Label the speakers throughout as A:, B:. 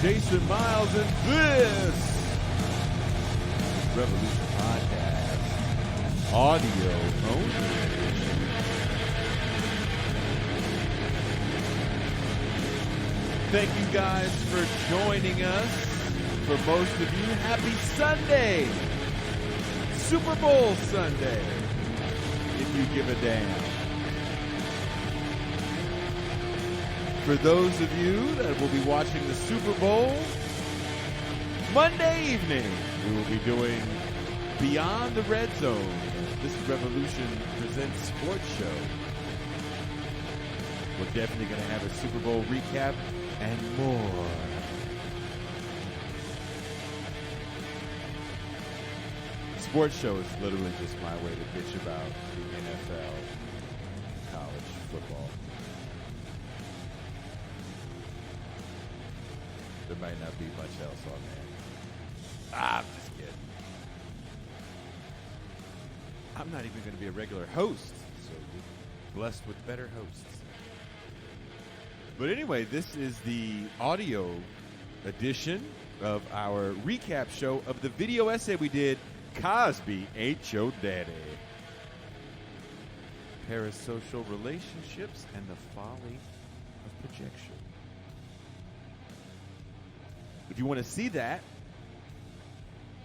A: Jason Miles, and this is Revolution Podcast, audio only. Thank you guys for joining us. For most of you, happy Sunday, Super Bowl Sunday, if you give a damn. For those of you that will be watching the Super Bowl, Monday evening, we will be doing Beyond the Red Zone. This is Revolution Presents Sports Show. We're definitely going to have a Super Bowl recap and more. Sports show is literally just my way to bitch about the NFL, college football. There might not be much else on there. I'm just kidding. I'm not even going to be a regular host, so you're blessed with better hosts. But anyway, this is the audio edition of our recap show of the video essay we did, Cosby Ain't Yo Daddy. Parasocial relationships and the folly of projection. If you want to see that,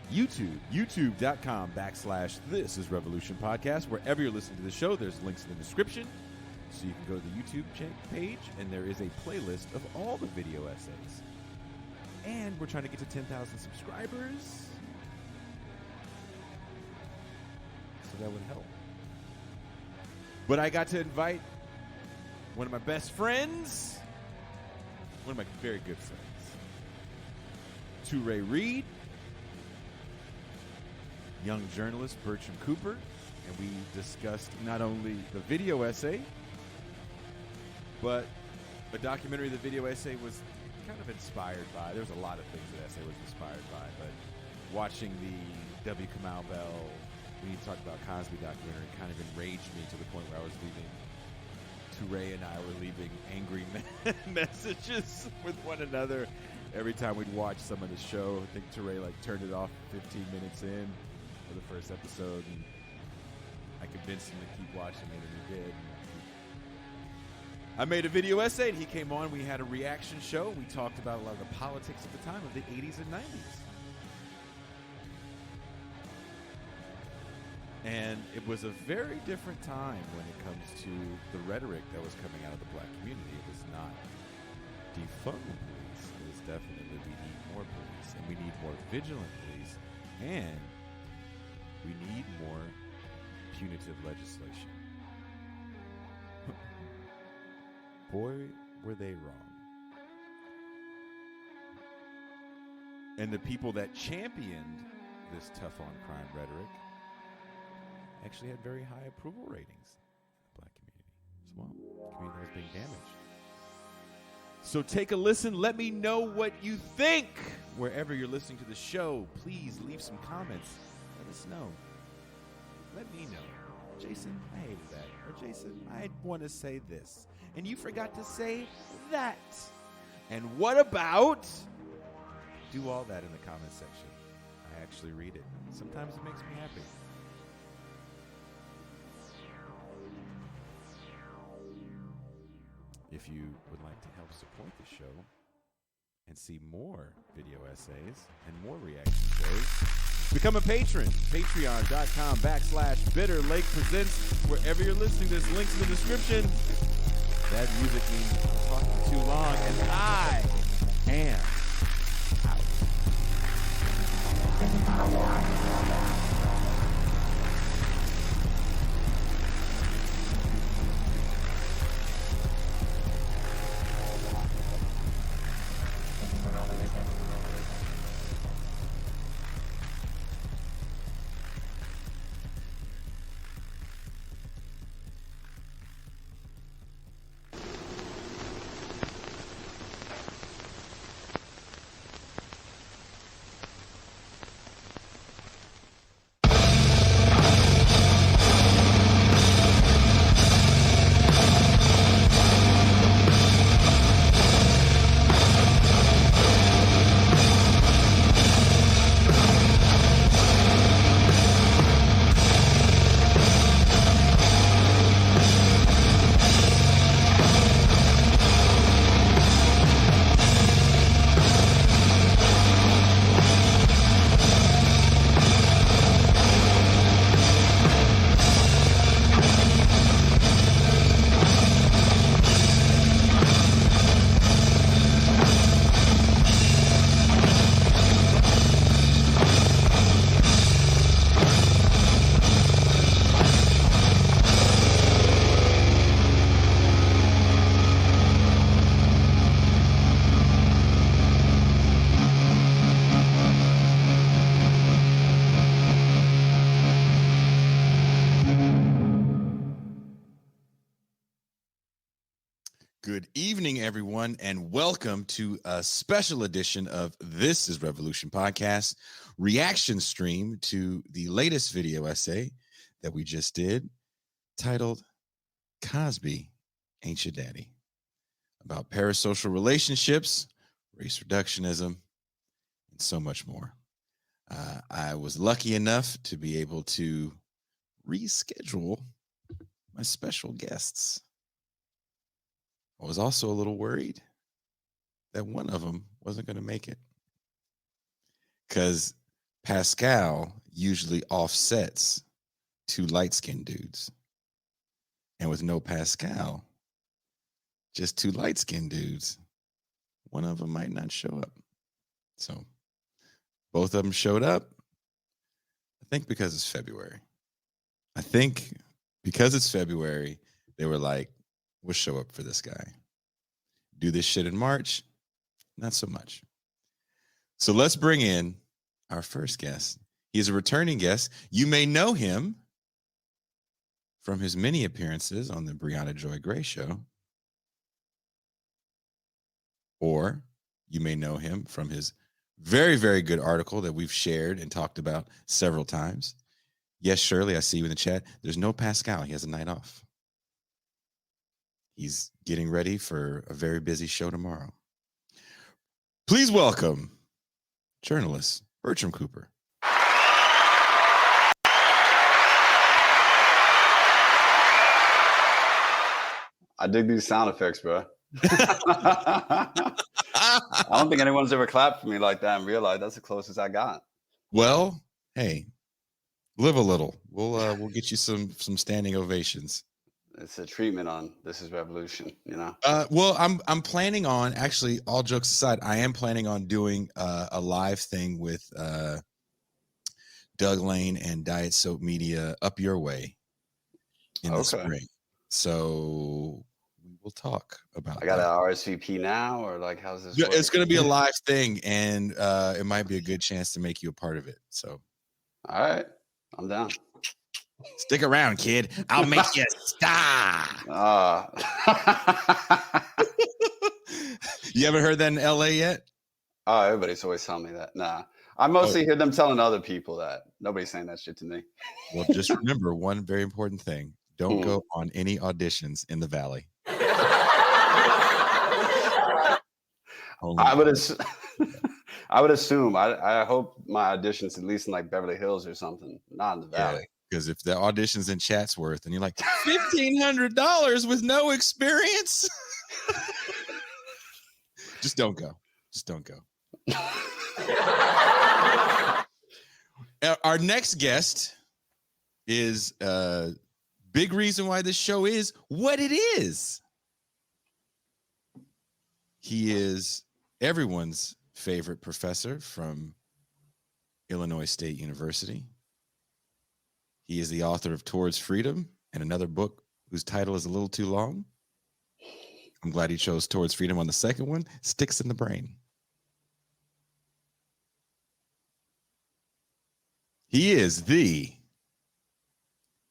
A: youtube.com/This Is Revolution Podcast. Wherever you're listening to the show, there's links in the description. So you can go to the YouTube page, and there is a playlist of all the video essays. And we're trying to get to 10,000 subscribers. So that would help. But I got to invite one of my best friends, one of my very good friends, Touré Reed, young journalist Bertrand Cooper, and we discussed not only the video essay, but a documentary the video essay was kind of inspired by. There's a lot of things the essay was inspired by, but watching the W. Kamau Bell, when you talked about Cosby documentary, kind of enraged me to the point where I was leaving. Touré and I were leaving angry messages with one another every time we'd watch some of the show. I think Touré turned it off 15 minutes in for the first episode, and I convinced him to keep watching it, and he did. I made a video essay, and he came on. We had a reaction show. We talked about a lot of the politics at the time of the 80s and 90s. And it was a very different time when it comes to the rhetoric that was coming out of the black community. It was not defund the police. It was definitely we need more police, and we need more vigilant police, and we need more punitive legislation. Boy, were they wrong. And the people that championed this tough on crime rhetoric actually had very high approval ratings in the black community as well. The community that was being damaged. So take a listen. Let me know what you think. Wherever you're listening to the show, please leave some comments. Let us know. Let me know. Jason, I hated that. Or Jason, I want to say this. And you forgot to say that. And what about? Do all that in the comment section. I actually read it. Sometimes it makes me happy. If you would like to help support the show and see more video essays and more reaction shows, become a patron. Patreon.com/Bitter Lake Presents. Wherever you're listening, there's links in the description. That music means I'm talking too long, and I am out. Good evening, everyone, and welcome to a special edition of This is Revolution podcast reaction stream to the latest video essay that we just did titled Cosby Ain't Yo Daddy, about parasocial relationships, race reductionism, and so much more. I was lucky enough to be able to reschedule my special guests. I was also a little worried that one of them wasn't going to make it because Pascal usually offsets two light-skinned dudes. And with no Pascal, just two light-skinned dudes, one of them might not show up. So both of them showed up, I think because it's February. I think because it's February, they were like, we'll show up for this guy. Do this shit in March? Not so much. So let's bring in our first guest. He is a returning guest. You may know him from his many appearances on the Brianna Joy Gray Show. Or you may know him from his very, very good article that we've shared and talked about several times. Yes, Shirley, I see you in the chat. There's no Pascal. He has a night off. He's getting ready for a very busy show tomorrow. Please welcome journalist Bertrand Cooper.
B: I dig these sound effects, bro. I don't think anyone's ever clapped for me like that and realized that's the closest I got.
A: Well, hey, live a little. We'll get you some standing ovations.
B: It's a treatment on This is Revolution, you know?
A: Well, I'm planning on, actually, all jokes aside, I am planning on doing a live thing with Doug Lane and Diet Soap Media up your way in the spring. So we will talk about
B: I got an RSVP now, or like, how's this work?
A: It's going to be a live thing, and it might be a good chance to make you a part of it. So,
B: all right, I'm down.
A: Stick around, kid. I'll make you a star. You haven't heard that in LA yet?
B: Oh, everybody's always telling me that. Nah, I mostly hear them telling other people that. Nobody's saying that shit to me.
A: Well, just remember one very important thing. Don't go on any auditions in the Valley.
B: I would assume. I hope my audition's at least in like Beverly Hills or something, not in the Valley.
A: Yeah, because if the audition's in Chatsworth and you're like $1,500 with no experience, just don't go. Just don't go. Our next guest is a big reason why this show is what it is. He is everyone's favorite professor from Illinois State University. He is the author of Towards Freedom and another book whose title is a little too long. I'm glad he chose Towards Freedom on the second one. Sticks in the Brain. He is the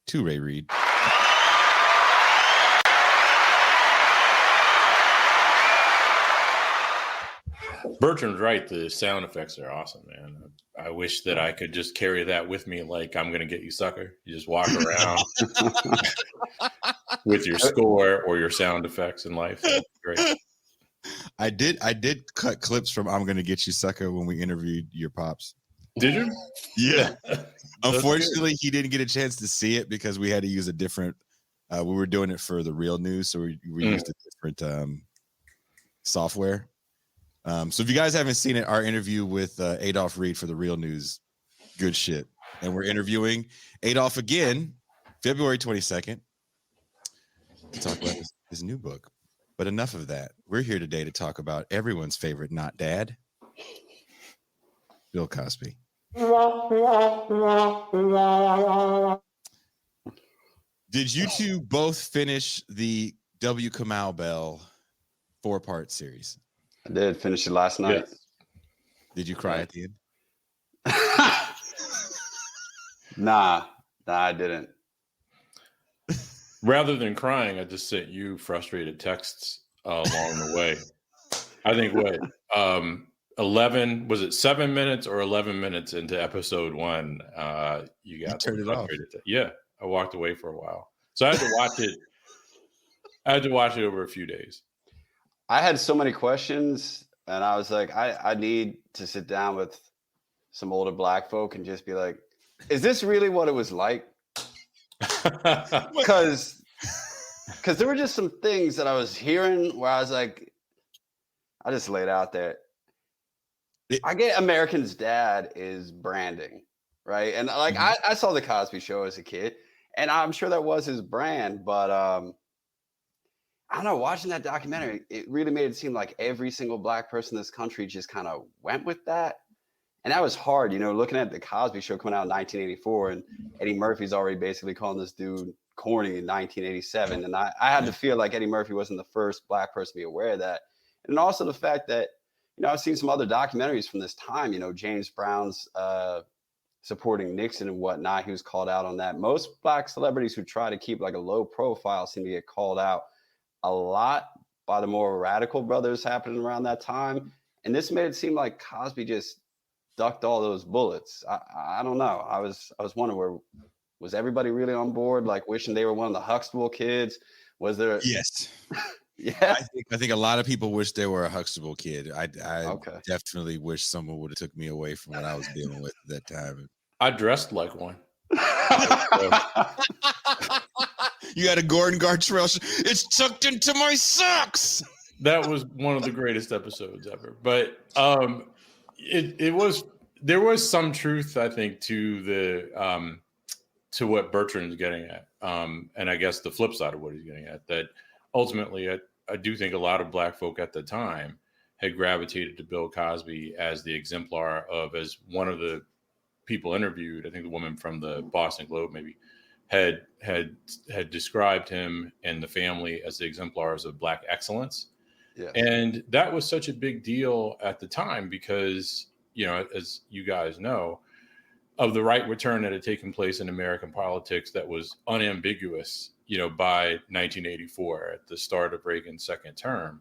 A: Touré Reed.
C: Bertrand's right. The sound effects are awesome, man. I wish that I could just carry that with me. Like, I'm going to get you, sucker. You just walk around with your score or your sound effects in life. That's great.
A: I did cut clips from I'm Going to Get You, Sucker when we interviewed your pops.
C: Did you?
A: Yeah. Unfortunately, he didn't get a chance to see it because we had to use a different, we were doing it for the Real News. So we used a different software. So if you guys haven't seen it, our interview with Adolph Reed for the Real News, good shit. And we're interviewing Adolph again, February 22nd, to talk about his new book. But enough of that. We're here today to talk about everyone's favorite not dad, Bill Cosby. Did you two both finish the W. Kamau Bell 4-part series?
B: I did finish it last night.
C: Yes.
A: Did you cry at the end?
B: Nah, I didn't.
C: Rather than crying, I just sent you frustrated texts along the way. I think 11 was it 7 minutes or 11 minutes into episode 1? You got
A: turned it off.
C: Yeah, I walked away for a while, so I had to watch it. I had to watch it over a few days.
B: I had so many questions, and I was like, I need to sit down with some older black folk and just be like, is this really what it was like? Because there were just some things that I was hearing where I was like, I just laid out there. I get American's Dad is branding, right? And like I saw the Cosby Show as a kid, and I'm sure that was his brand, but I don't know, watching that documentary, it really made it seem like every single black person in this country just kind of went with that. And that was hard, looking at the Cosby Show coming out in 1984, and Eddie Murphy's already basically calling this dude corny in 1987. And I had to feel like Eddie Murphy wasn't the first black person to be aware of that. And also the fact that, I've seen some other documentaries from this time, James Brown's supporting Nixon and whatnot. He was called out on that. Most black celebrities who try to keep like a low profile seem to get called out a lot by the more radical brothers happening around that time. And this made it seem like Cosby just ducked all those bullets. I don't know. I was wondering, was everybody really on board, like wishing they were one of the Huxtable kids? Was there?
A: Yes.
B: Yeah.
A: I think a lot of people wish they were a Huxtable kid. I definitely wish someone would have took me away from what I was dealing with at that time.
C: I dressed like one.
A: You had a Gordon Gartrell. It's tucked into my socks.
C: That was one of the greatest episodes ever. But there was some truth, I think, to the to what Bertrand is getting at, and I guess the flip side of what he's getting at, that ultimately I do think a lot of black folk at the time had gravitated to Bill Cosby as the exemplar of, as one of the people interviewed, I think the woman from the Boston Globe maybe had described him and the family as the exemplars of black excellence. Yeah. And that was such a big deal at the time because, as you guys know, of the right return that had taken place in American politics that was unambiguous, by 1984 at the start of Reagan's second term.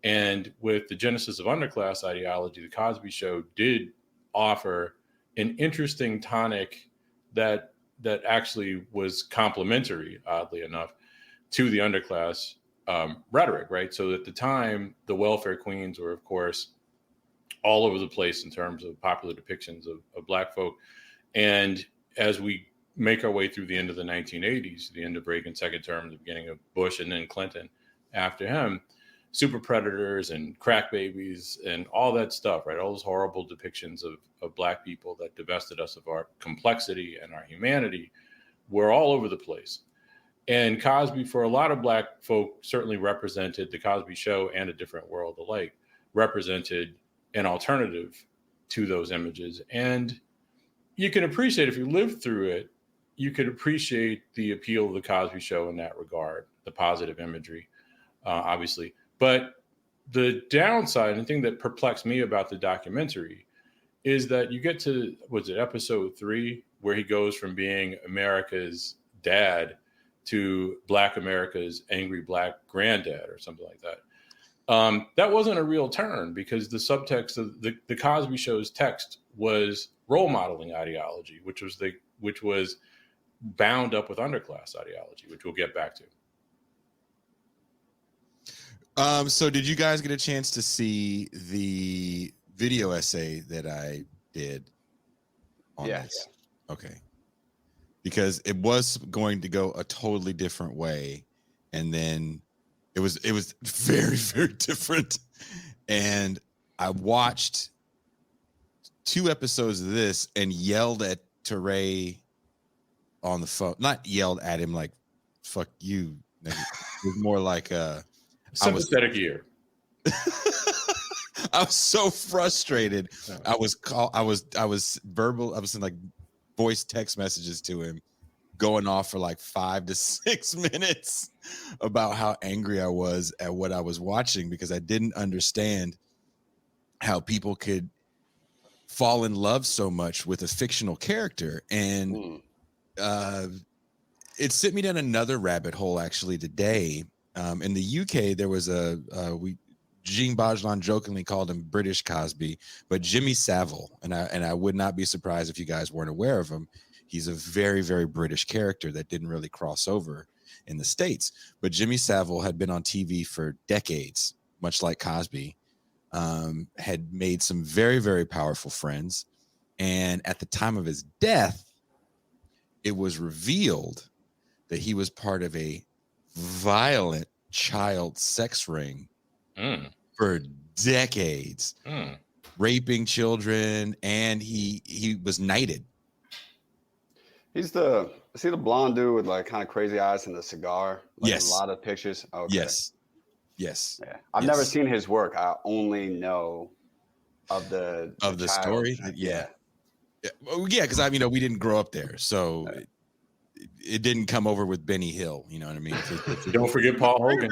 C: And with the genesis of underclass ideology, the Cosby Show did offer an interesting tonic that actually was complementary, oddly enough, to the underclass rhetoric, right? So at the time, the welfare queens were, of course, all over the place in terms of popular depictions of black folk. And as we make our way through the end of the 1980s, the end of Reagan's second term, the beginning of Bush, and then Clinton after him, super predators and crack babies and all that stuff, right? All those horrible depictions of black people that divested us of our complexity and our humanity were all over the place. And Cosby, for a lot of black folk, certainly represented, the Cosby Show and A Different World alike, represented an alternative to those images. And you can appreciate, if you lived through it, you could appreciate the appeal of the Cosby Show in that regard, the positive imagery, obviously. But the downside, and the thing that perplexed me about the documentary, is that you get to, was it episode 3, where he goes from being America's dad to Black America's angry black granddad or something like that. That wasn't a real turn, because the subtext of the Cosby Show's text was role modeling ideology, which was bound up with underclass ideology, which we'll get back to.
A: So did you guys get a chance to see the video essay that I did on this? Okay. Because it was going to go a totally different way. And then it was very, very different. And I watched 2 episodes of this and yelled at Touré on the phone. Not yelled at him like, fuck you. It was more like
C: sympathetic ear.
A: I was so frustrated. I was verbal. I was in like voice text messages to him, going off for like 5 to 6 minutes about how angry I was at what I was watching, because I didn't understand how people could fall in love so much with a fictional character. And it sent me down another rabbit hole actually today, In the UK, there was Gene Bajalan jokingly called him British Cosby, but Jimmy Savile, and I would not be surprised if you guys weren't aware of him. He's a very, very British character that didn't really cross over in the States. But Jimmy Savile had been on TV for decades, much like Cosby, had made some very, very powerful friends. And at the time of his death, it was revealed that he was part of a violent child sex ring for decades, raping children, and he was knighted.
B: Is he the blonde dude with like kind of crazy eyes and the cigar? Like
A: Yes.
B: A lot of pictures. Okay.
A: Yes.
B: Yeah. I've never seen his work. I only know of the
A: story. Yeah. Because we didn't grow up there, so it didn't come over with Benny Hill. You know what I mean?
C: Don't forget Paul Hogan.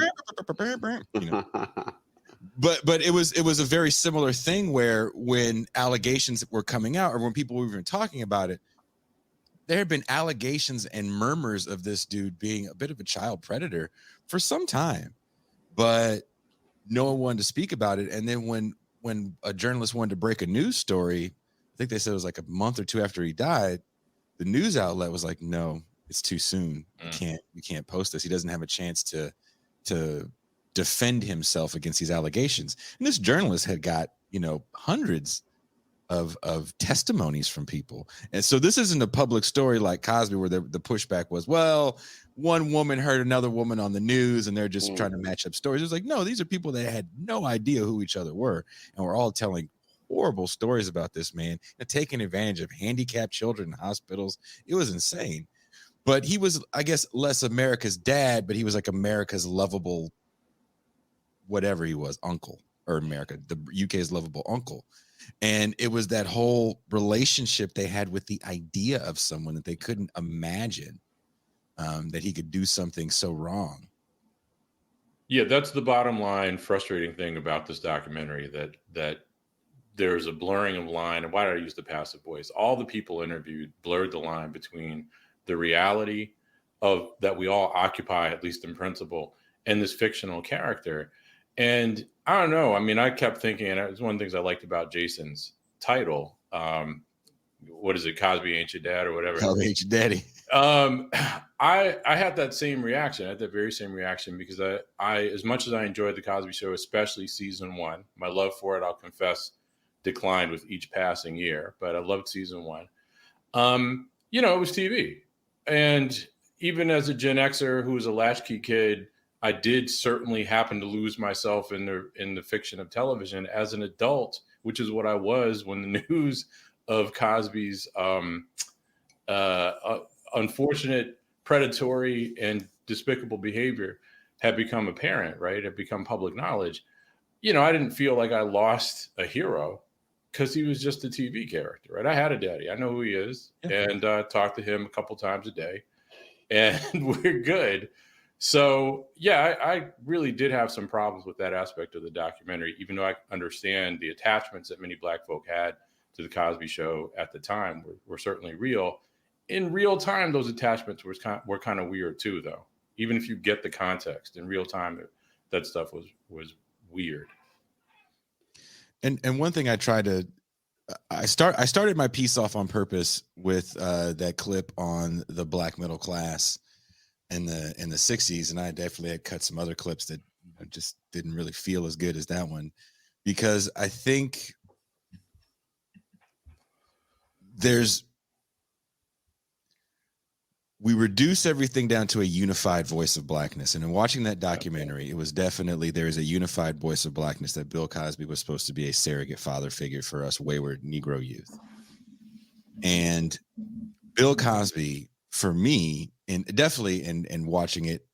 A: But it was a very similar thing where when allegations were coming out, or when people were even talking about it, there had been allegations and murmurs of this dude being a bit of a child predator for some time, but no one wanted to speak about it. And then when a journalist wanted to break a news story, I think they said it was like a month or two after he died, the news outlet was like, no, it's too soon. You can't post this. He doesn't have a chance to defend himself against these allegations. And this journalist had got, hundreds of testimonies from people. And so this isn't a public story like Cosby where the pushback was, well, one woman heard another woman on the news and they're just trying to match up stories. It was like, no, these are people that had no idea who each other were. And we're all telling horrible stories about this man and taking advantage of handicapped children in hospitals. It was insane. But he was, I guess, less America's dad, but he was like America's lovable, whatever he was, uncle, or the UK's lovable uncle. And it was that whole relationship they had with the idea of someone that they couldn't imagine that he could do something so wrong.
C: Yeah, that's the bottom line frustrating thing about this documentary, that there's a blurring of line. And why did I use the passive voice? All the people interviewed blurred the line between the reality of that we all occupy, at least in principle, and this fictional character. And I don't know. I mean, I kept thinking, and it was one of the things I liked about Jason's title. What is it? Cosby Ain't Yo Dad or whatever.
A: Cosby Ain't Yo Daddy.
C: I had that same reaction. I had that very same reaction because I as much as I enjoyed the Cosby Show, especially season 1, my love for it, I'll confess, declined with each passing year. But I loved season 1. It was TV, and even as a Gen Xer who was a latchkey kid, I did certainly happen to lose myself in the fiction of television as an adult, which is what I was when the news of Cosby's unfortunate, predatory, and despicable behavior had become apparent, right? Had become public knowledge. I didn't feel like I lost a hero because he was just a TV character, right? I had a daddy. I know who he is, and talked to him a couple times a day, and we're good. So, yeah, I really did have some problems with that aspect of the documentary, even though I understand the attachments that many Black folk had to the Cosby Show at the time were certainly real. In real time, those attachments were kind of weird too, though. Even if you get the context, in real time, that stuff was weird.
A: And one thing I tried to, I started my piece off on purpose with that clip on the Black middle class in the 60s, and I definitely had cut some other clips that just didn't really feel as good as that one, because I think we reduce everything down to a unified voice of Blackness. And in watching that documentary, it was definitely, there is a unified voice of Blackness, that Bill Cosby was supposed to be a surrogate father figure for us wayward Negro youth. And Bill Cosby, for me, and definitely in watching it,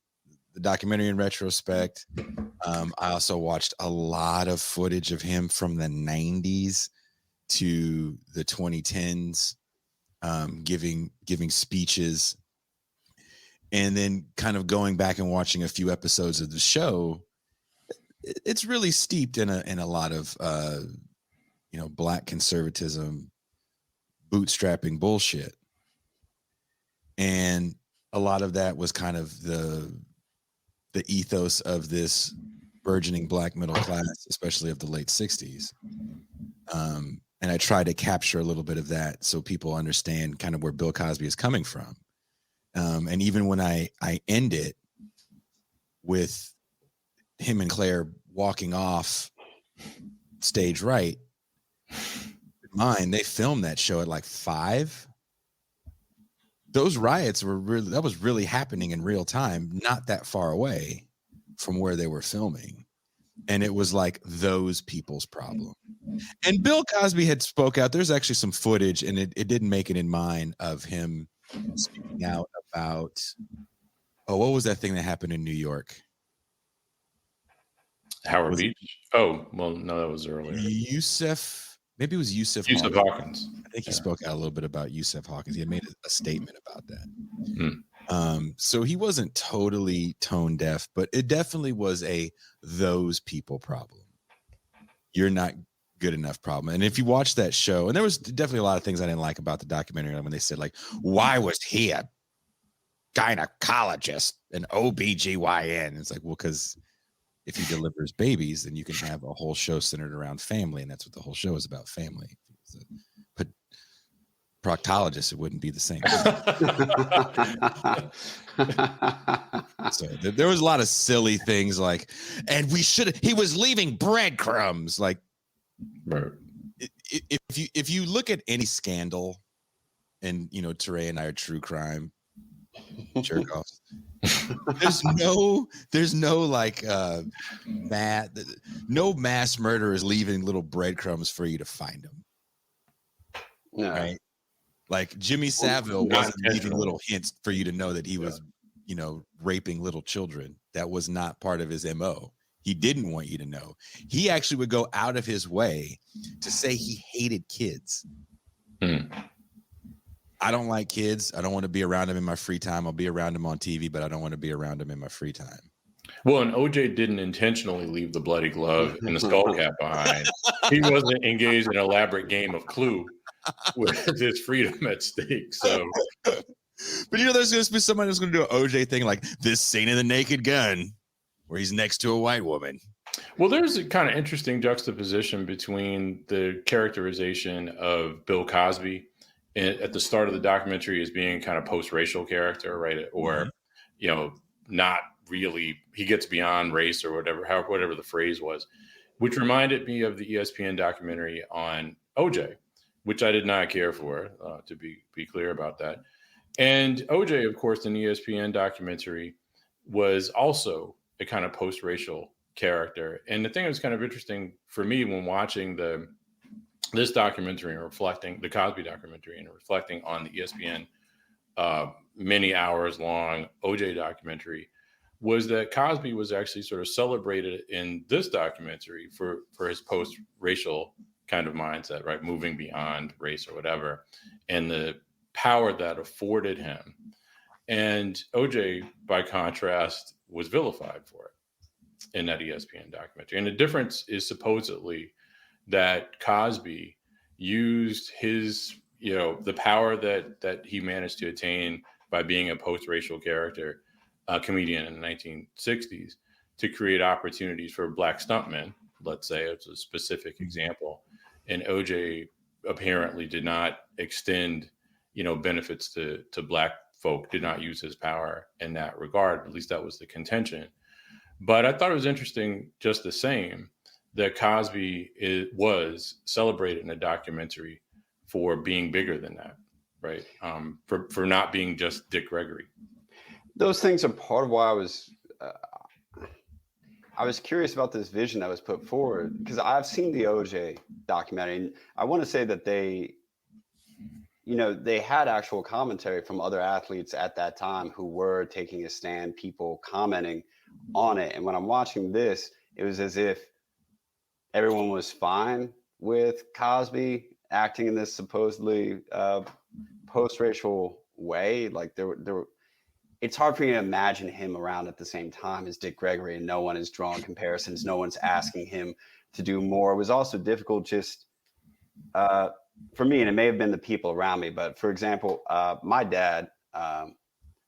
A: the documentary in retrospect, I also watched a lot of footage of him from the 90s to the 2010s, giving speeches, and then kind of going back and watching a few episodes of the show. It's really steeped in a lot of Black conservatism, bootstrapping bullshit. And a lot of that was kind of the the ethos of this burgeoning black middle class, especially of the late 60s. And I try to capture a little bit of that so people understand kind of where Bill Cosby is coming from. And even when I end it with him and Claire walking off stage right, they filmed that show at like 5. Those riots that was really happening in real time, not that far away from where they were filming. And it was like those people's problem. And Bill Cosby had spoke out. There's actually some footage, and it didn't make it in mine, of him speaking out about, what was that thing that happened in New York?
C: Howard Beach? Oh, well, no, that was earlier.
A: Maybe it was Yusuf
C: Hawkins.
A: I think he spoke out a little bit about Yusuf Hawkins. He had made a statement about that. So he wasn't totally tone deaf, but it definitely was those people problem. You're not good enough problem. And if you watch that show, and there was definitely a lot of things I didn't like about the documentary when they said, like, why was he a gynecologist, an OBGYN? It's like, well, because if he delivers babies, then you can have a whole show centered around family, and that's what the whole show is about, family. But proctologist, it wouldn't be the same. So there was a lot of silly things like, and he was leaving breadcrumbs. Like,
C: right.
A: If you look at any scandal, and Touré and I are true crime jerk offs. There's no like no mass murderers leaving little breadcrumbs for you to find them.
B: No.
A: Right? Like Jimmy Savile wasn't leaving little hints for you to know that he was, raping little children. That was not part of his MO. He didn't want you to know. He actually would go out of his way to say he hated kids. I don't like kids. I don't want to be around them in my free time. I'll be around them on TV, but I don't want to be around them in my free time.
C: Well, and OJ didn't intentionally leave the bloody glove and the skull cap behind. He wasn't engaged in an elaborate game of Clue with his freedom at stake. So,
A: but there's going to be somebody who's going to do an OJ thing like this scene in The Naked Gun where he's next to a white woman.
C: Well, there's a kind of interesting juxtaposition between the characterization of Bill Cosby at the start of the documentary as being kind of post-racial character, right? Or, not really, he gets beyond race or whatever the phrase was, which reminded me of the ESPN documentary on OJ, which I did not care for, to be clear about that. And OJ, of course, in the ESPN documentary was also a kind of post-racial character. And the thing that was kind of interesting for me when watching this documentary and reflecting the Cosby documentary and reflecting on the ESPN many hours long OJ documentary was that Cosby was actually sort of celebrated in this documentary for his post-racial kind of mindset, right? Moving beyond race or whatever, and the power that afforded him. And OJ, by contrast, was vilified for it in that ESPN documentary. And the difference is supposedly that Cosby used his, the power that he managed to attain by being a post-racial character, comedian in the 1960s, to create opportunities for Black stuntmen. Let's say it's a specific example. And OJ apparently did not extend, benefits to Black folk, did not use his power in that regard. At least that was the contention. But I thought it was interesting just the same that Cosby was celebrated in a documentary for being bigger than that, right? For not being just Dick Gregory.
B: Those things are part of why I was curious about this vision that was put forward, because I've seen the OJ documentary, and I want to say that they had actual commentary from other athletes at that time who were taking a stand, people commenting on it. And when I'm watching this, it was as if everyone was fine with Cosby acting in this supposedly post-racial way. Like it's hard for me to imagine him around at the same time as Dick Gregory, and no one is drawing comparisons. No one's asking him to do more. It was also difficult just for me, and it may have been the people around me, but for example, my dad,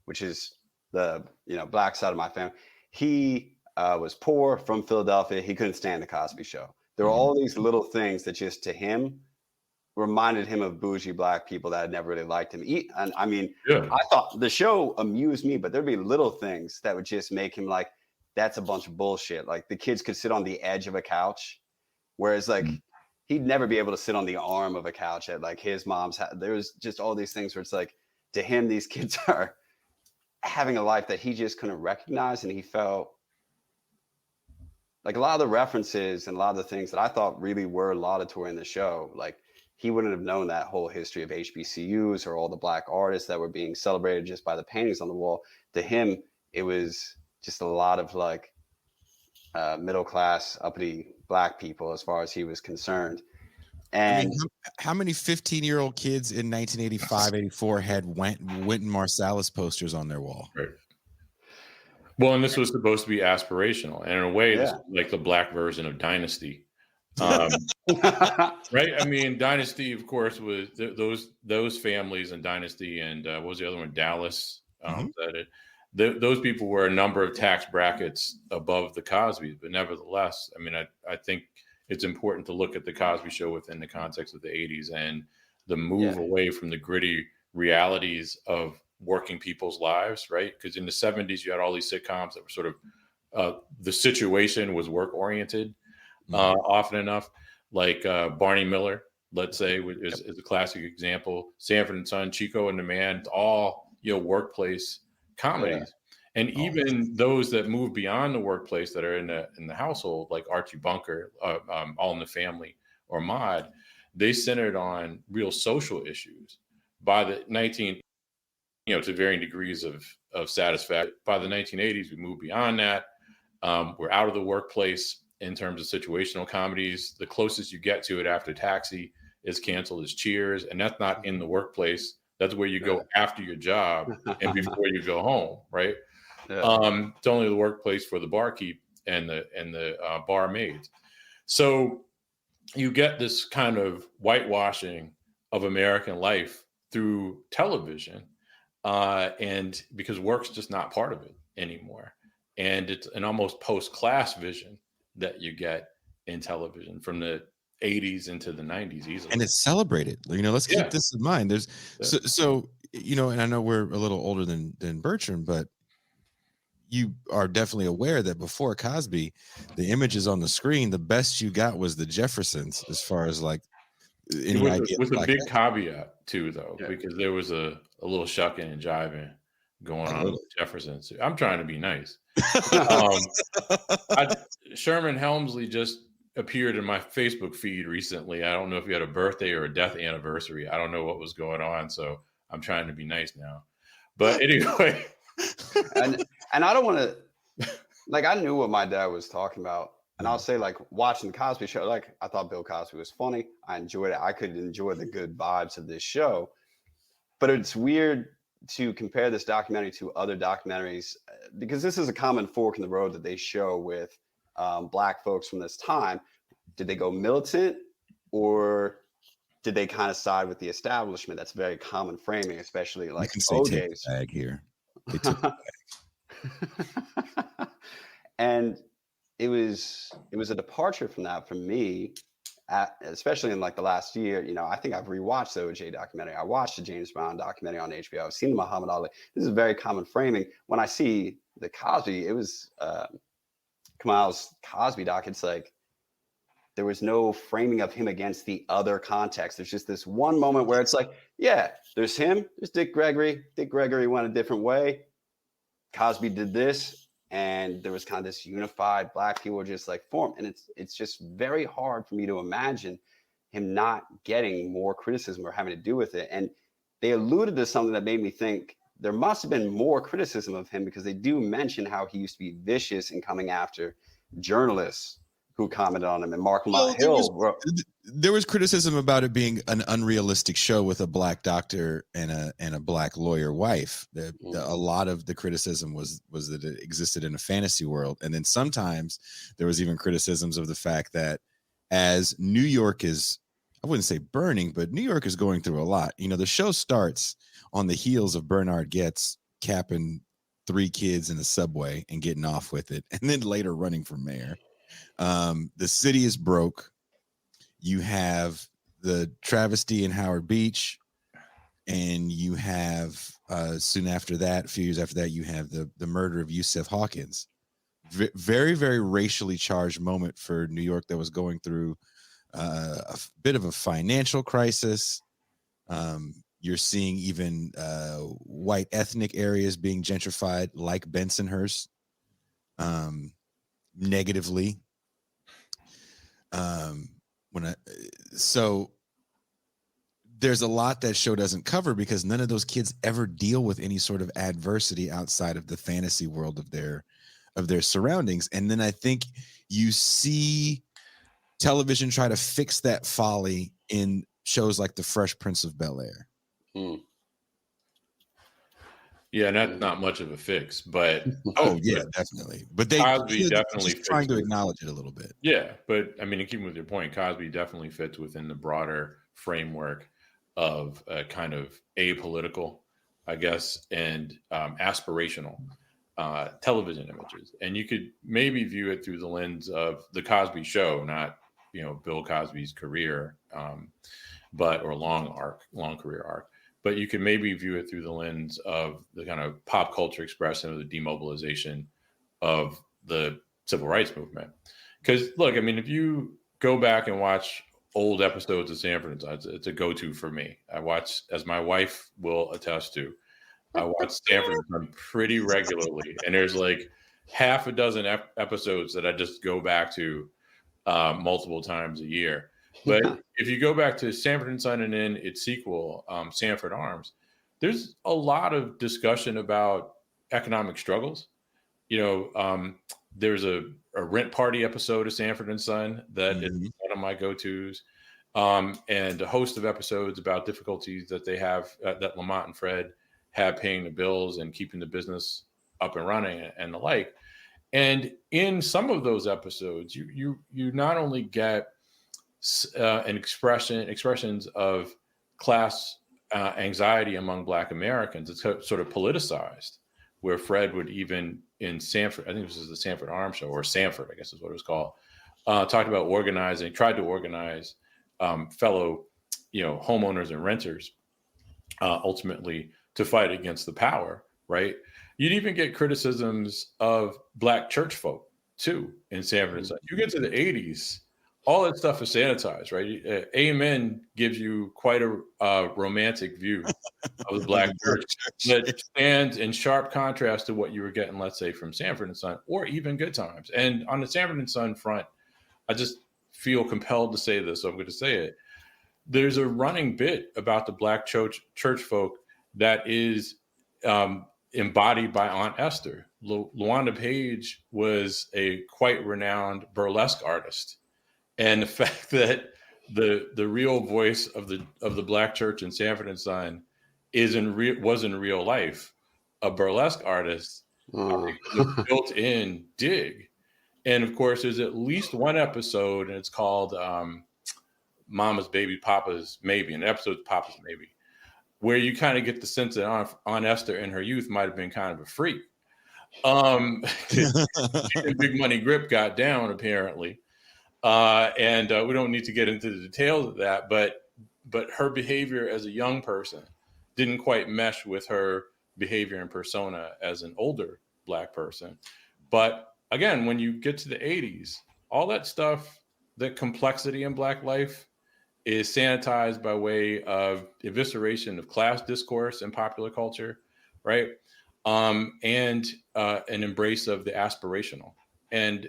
B: which is the Black side of my family, he was poor from Philadelphia. He couldn't stand the Cosby Show. There were all these little things that just to him reminded him of bougie black people that had never really liked him. And I mean, I thought the show amused me, but there'd be little things that would just make him like, that's a bunch of bullshit. Like the kids could sit on the edge of a couch, whereas like he'd never be able to sit on the arm of a couch at like his mom's house. There was just all these things where it's like, to him, these kids are having a life that he just couldn't recognize. And he felt like a lot of the references and a lot of the things that I thought really were laudatory in the show, like he wouldn't have known that whole history of HBCUs or all the black artists that were being celebrated just by the paintings on the wall. To him, it was just a lot of like middle class, uppity black people as far as he was concerned. And
A: I mean, how many 15-year-old kids in 1985, 84 had Wynton Marsalis posters on their wall?
C: Right. Well, and this was supposed to be aspirational, and in a way, this was like the black version of Dynasty. Right? I mean, Dynasty, of course, was those families in Dynasty, and what was the other one? Dallas. Those people were a number of tax brackets above the Cosbys, but nevertheless, I mean, I think it's important to look at the Cosby Show within the context of the 80s and the move away from the gritty realities of working people's lives, right? Because in the 70s, you had all these sitcoms that were sort of the situation was work oriented often enough, like Barney Miller, let's say, is a classic example. Sanford and Son, Chico and the Man, all workplace comedies. And even those that move beyond the workplace that are in the household, like Archie Bunker, All in the Family, or Maude, they centered on real social issues. By the to varying degrees of satisfaction. By the 1980s, we moved beyond that. We're out of the workplace in terms of situational comedies. The closest you get to it after Taxi is canceled is Cheers, and that's not in the workplace. That's where you go after your job and before you go home, right? It's only the workplace for the barkeep and the barmaids. So you get this kind of whitewashing of American life through television, and because work's just not part of it anymore. And it's an almost post-class vision that you get in television from the 80s into the 90s easily.
A: And it's celebrated. Let's keep this in mind. There's so and I know we're a little older than Bertrand, but you are definitely aware that before Cosby, the images on the screen, the best you got was the Jeffersons, as far as like any idea.
C: With a big caveat too, though, because there was a little shucking and jiving going on with Jeffersons. I'm trying to be nice. Sherman Helmsley just appeared in my Facebook feed recently. I don't know if he had a birthday or a death anniversary. I don't know what was going on, so I'm trying to be nice now. But anyway.
B: And I don't want to, like, I knew what my dad was talking about. And I'll say, like, watching the Cosby Show, like, I thought Bill Cosby was funny. I enjoyed it. I could enjoy the good vibes of this show. But it's weird to compare this documentary to other documentaries, because this is a common fork in the road that they show with black folks from this time. Did they go militant, or did they kind of side with the establishment? That's very common framing, especially like OJ's.
A: Bag here. They took the bag.
B: And it was a departure from that for me, especially in like the last year. I think I've rewatched the OJ documentary. I watched the James Brown documentary on HBO. I've seen the Muhammad Ali. This is a very common framing. When I see the Cosby, it was Kamal's Cosby doc. It's like there was no framing of him against the other context. There's just this one moment where it's like, yeah, there's him, there's Dick Gregory. Dick Gregory went a different way. Cosby did this, and there was kind of this unified black people just like formed. And it's just very hard for me to imagine him not getting more criticism or having to do with it. And they alluded to something that made me think there must have been more criticism of him, because they do mention how he used to be vicious in coming after journalists who commented on him. And Mark Lamont Hill.
A: There was criticism about it being an unrealistic show with a black doctor and a black lawyer wife. A lot of the criticism was that it existed in a fantasy world. And then sometimes there was even criticisms of the fact that as New York is, I wouldn't say burning, but New York is going through a lot. The show starts on the heels of Bernard Goetz capping 3 kids in the subway and getting off with it, and then later running for mayor. The city is broke. You have the travesty in Howard Beach, and you have soon after that, a few years after that, you have the murder of Yusuf Hawkins. Very, very racially charged moment for New York that was going through a bit of a financial crisis. You're seeing even white ethnic areas being gentrified, like Bensonhurst, negatively. So there's a lot that show doesn't cover because none of those kids ever deal with any sort of adversity outside of the fantasy world of their surroundings. And then I think you see television try to fix that folly in shows like The Fresh Prince of Bel-Air.
C: Yeah, not much of a fix, but
A: definitely. But
C: Cosby definitely
A: trying to acknowledge it a little bit.
C: Yeah, but I mean, in keeping with your point, Cosby definitely fits within the broader framework of kind of apolitical, I guess, and aspirational television images. And you could maybe view it through the lens of the Cosby Show, not Bill Cosby's career, or long career arc. But you can maybe view it through the lens of the kind of pop culture expression of the demobilization of the civil rights movement. Because look, I mean, if you go back and watch old episodes of Sanford and Son, it's a go-to for me. I watch, as my wife will attest to, I watch Sanford and Son pretty regularly, and there's like half a dozen episodes that I just go back to multiple times a year. But if you go back to Sanford and Son and then its sequel, Sanford Arms, there's a lot of discussion about economic struggles. There's a rent party episode of Sanford and Son that is one of my go-tos, and a host of episodes about difficulties that they have, that Lamont and Fred have paying the bills and keeping the business up and running and the like. And in some of those episodes, you not only get expressions of class anxiety among Black Americans. It's sort of politicized, where Fred would even in Sanford, I think this was the Sanford Arms Show, or Sanford, I guess is what it was called, talked about tried to organize fellow, homeowners and renters, ultimately to fight against the power, right? You'd even get criticisms of Black church folk too in Sanford and Son. You get to the 80s, all that stuff is sanitized, right? Amen gives you quite a romantic view of the Black church that stands in sharp contrast to what you were getting, let's say, from Sanford and Son, or even Good Times. And on the Sanford and Son front, I just feel compelled to say this, so I'm going to say it. There's a running bit about the Black church folk that is embodied by Aunt Esther. Luanda Page was a quite renowned burlesque artist. And the fact that the real voice of the Black church in Sanford and Son was in real life a burlesque artist, was a built-in dig. And of course, there's at least one episode, and it's called Mama's Baby, Papa's Maybe, and the episode's Papa's Maybe, where you kind of get the sense that Aunt Esther in her youth might have been kind of a freak. Big Money Grip got down, apparently. And we don't need to get into the details of that, but her behavior as a young person didn't quite mesh with her behavior and persona as an older Black person. But again, when you get to the 80s, all that stuff, that complexity in Black life is sanitized by way of evisceration of class discourse in popular culture, right? And an embrace of the aspirational. And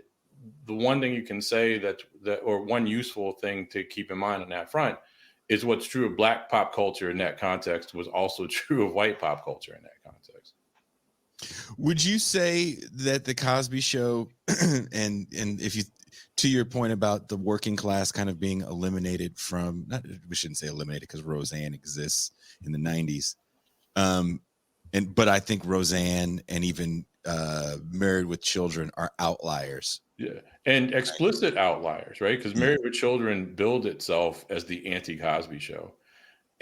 C: the one thing you can say that or one useful thing to keep in mind on that front is what's true of Black pop culture in that context was also true of white pop culture in that context.
A: Would you say that the Cosby Show, and if you, to your point about the working class kind of being eliminated from, we shouldn't say eliminated because Roseanne exists in the 90s, but I think Roseanne and even Married with Children are outliers.
C: Yeah, and explicit outliers, right? Because Married with Children billed itself as the anti-Cosby Show.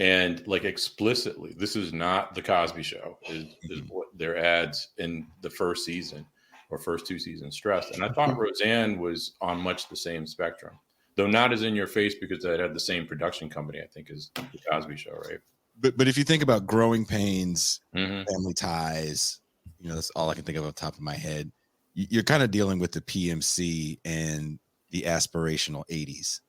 C: and like explicitly, this is not the Cosby Show, is what their ads in the first season or first 2 seasons stressed. And I thought Roseanne was on much the same spectrum, though not as in your face, because it had the same production company, I think, as the Cosby Show, right?
D: But if you think about Growing Pains, Family Ties, that's all I can think of off the top of my head. You're kind of dealing with the PMC and the aspirational 80s,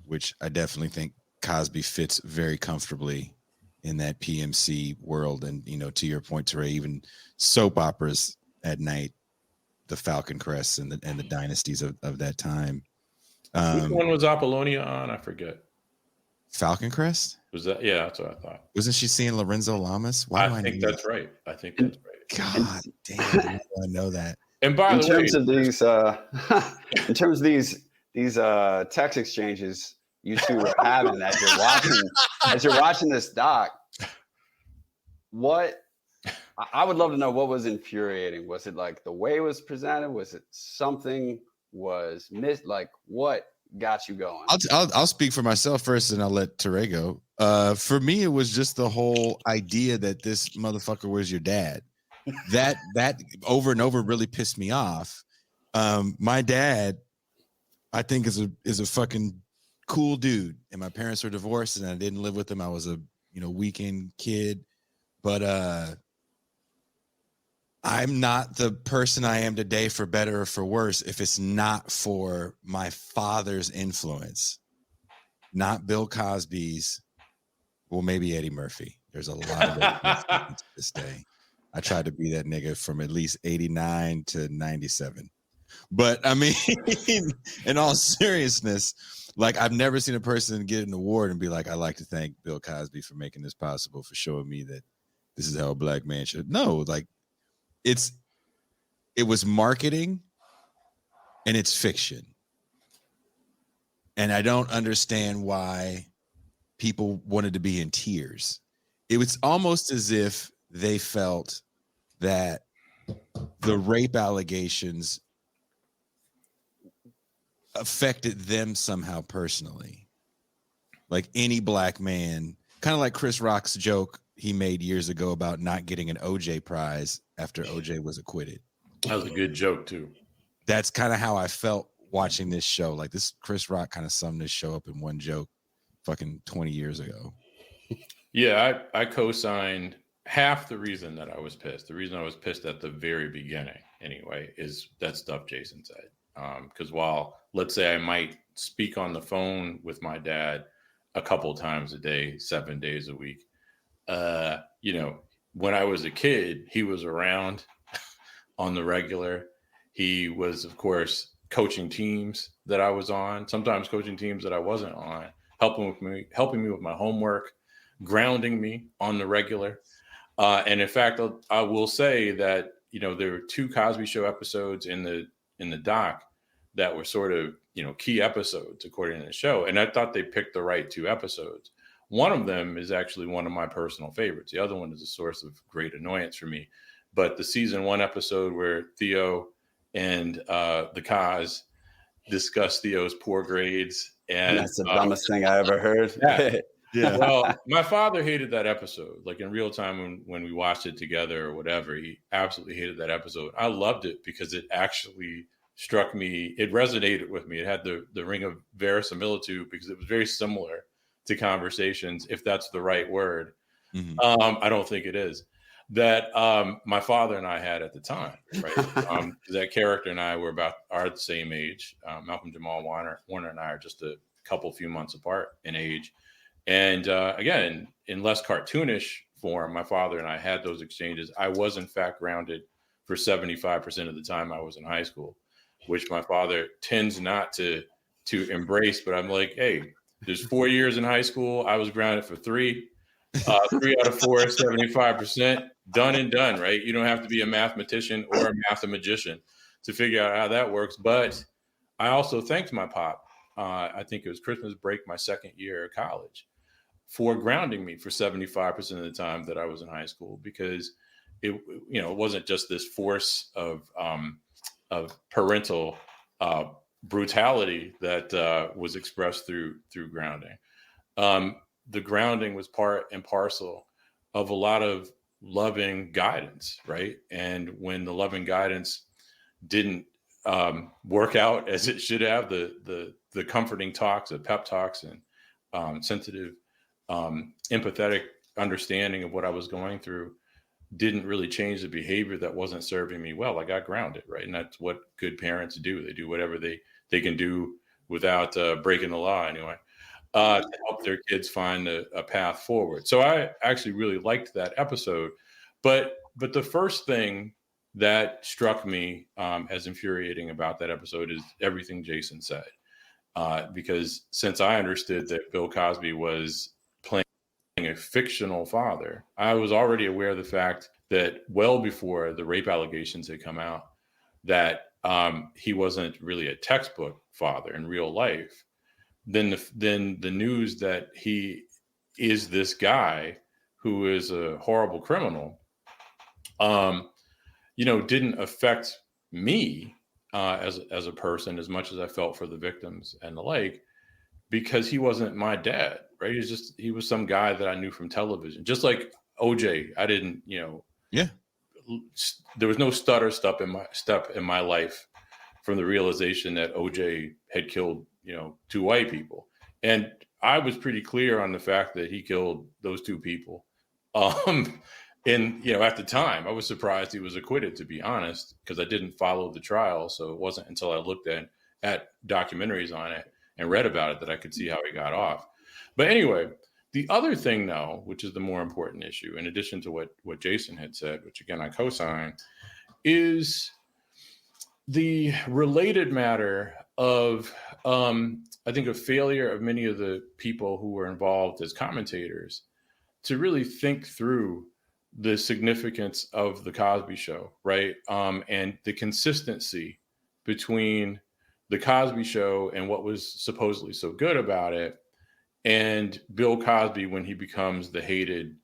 D: which I definitely think Cosby fits very comfortably in that PMC world. And, to your point, Touré, even soap operas at night, the Falcon Crests and the dynasties of that time.
C: Which one was Apollonia on? I forget.
D: Falcon Crest?
C: Was that? Yeah, that's what I thought.
D: Wasn't she seeing Lorenzo Lamas? Why do I
C: think that's right. I think that's right.
D: God damn, I know that.
C: And by the way,
B: in terms of these text exchanges you two are having as you're watching this doc, I would love to know what was infuriating. Was it like the way it was presented? Was it something was missed? Like what got you going?
D: I'll speak for myself first, and I'll let Touré go. For me, it was just the whole idea that this motherfucker was your dad. That over and over really pissed me off. My dad, I think, is a fucking cool dude, and my parents were divorced, and I didn't live with him. I was a weekend kid, but I'm not the person I am today, for better or for worse, if it's not for my father's influence. Not Bill Cosby's, well, maybe Eddie Murphy. There's a lot of it to this day. I tried to be that nigga from at least 89 to 97. But I mean, in all seriousness, like I've never seen a person get an award and be like, I'd like to thank Bill Cosby for making this possible, for showing me that this is how a black man should. No, like it was marketing and it's fiction. And I don't understand why people wanted to be in tears. It was almost as if they felt that the rape allegations affected them somehow personally. Like any black man, kind of like Chris Rock's joke he made years ago about not getting an OJ prize after OJ was acquitted.
C: That was a good joke too.
D: That's kind of how I felt watching this show. Like this Chris Rock kind of summed this show up in one joke fucking 20 years ago.
C: Yeah, I co-signed half the reason that I was pissed. The reason I was pissed at the very beginning, anyway, is that stuff Jason said. Because while, let's say I might speak on the phone with my dad a couple times a day, 7 days a week, when I was a kid, he was around on the regular. He was, of course, coaching teams that I was on, sometimes coaching teams that I wasn't on, helping me with my homework, grounding me on the regular. And in fact, I will say that, there were 2 Cosby Show episodes in the doc that were sort of, key episodes according to the show. And I thought they picked the right 2 episodes. One of them is actually one of my personal favorites. The other one is a source of great annoyance for me. But the season 1 episode where Theo and the Cos discuss Theo's poor grades. And
B: that's the dumbest thing I ever heard.
C: Yeah. Well, my father hated that episode. Like in real time when we watched it together or whatever, he absolutely hated that episode. I loved it because it actually struck me. It resonated with me. It had the ring of verisimilitude because it was very similar to conversations, if that's the right word. Mm-hmm. I don't think it is. That my father and I had at the time, right? That character and I are the same age. Malcolm Jamal Warner and I are just a few months apart in age. And again, in less cartoonish form, my father and I had those exchanges. I was, in fact, grounded for 75% of the time I was in high school, which my father tends not to embrace. But I'm like, hey, there's 4 years in high school. I was grounded for 3. 3 out of 4, 75%. Done and done, right? You don't have to be a mathematician or a mathemagician to figure out how that works. But I also thanked my pop. I think it was Christmas break, my second year of college, for grounding me for 75% of the time that I was in high school, because it wasn't just this force of parental brutality that was expressed through grounding. the grounding was part and parcel of a lot of loving guidance, right? And when the loving guidance didn't work out as it should have, the comforting talks, the pep talks, and sensitive, empathetic understanding of what I was going through didn't really change the behavior that wasn't serving me well. I got grounded, right? And that's what good parents do. They do whatever they can do without breaking the law anyway, to help their kids find a path forward. So I actually really liked that episode. But the first thing that struck me as infuriating about that episode is everything Jason said. Because since I understood that Bill Cosby was playing a fictional father, I was already aware of the fact that well before the rape allegations had come out, that he wasn't really a textbook father in real life. Then the news that he is this guy who is a horrible criminal, didn't affect me as a person as much as I felt for the victims and the like, because he wasn't my dad, right? He was some guy that I knew from television, just like OJ. I didn't, there was no stutter step in my life from the realization that OJ had killed, two white people. And I was pretty clear on the fact that he killed those two people. And, at the time I was surprised he was acquitted, to be honest, because I didn't follow the trial. So it wasn't until I looked at documentaries on it and read about it that I could see how he got off. But anyway, the other thing now, which is the more important issue, in addition to what Jason had said, which again I co-sign, is the related matter of, I think, a failure of many of the people who were involved as commentators to really think through the significance of the Cosby Show, right? And the consistency between the Cosby Show and what was supposedly so good about it, and Bill Cosby when he becomes the hated,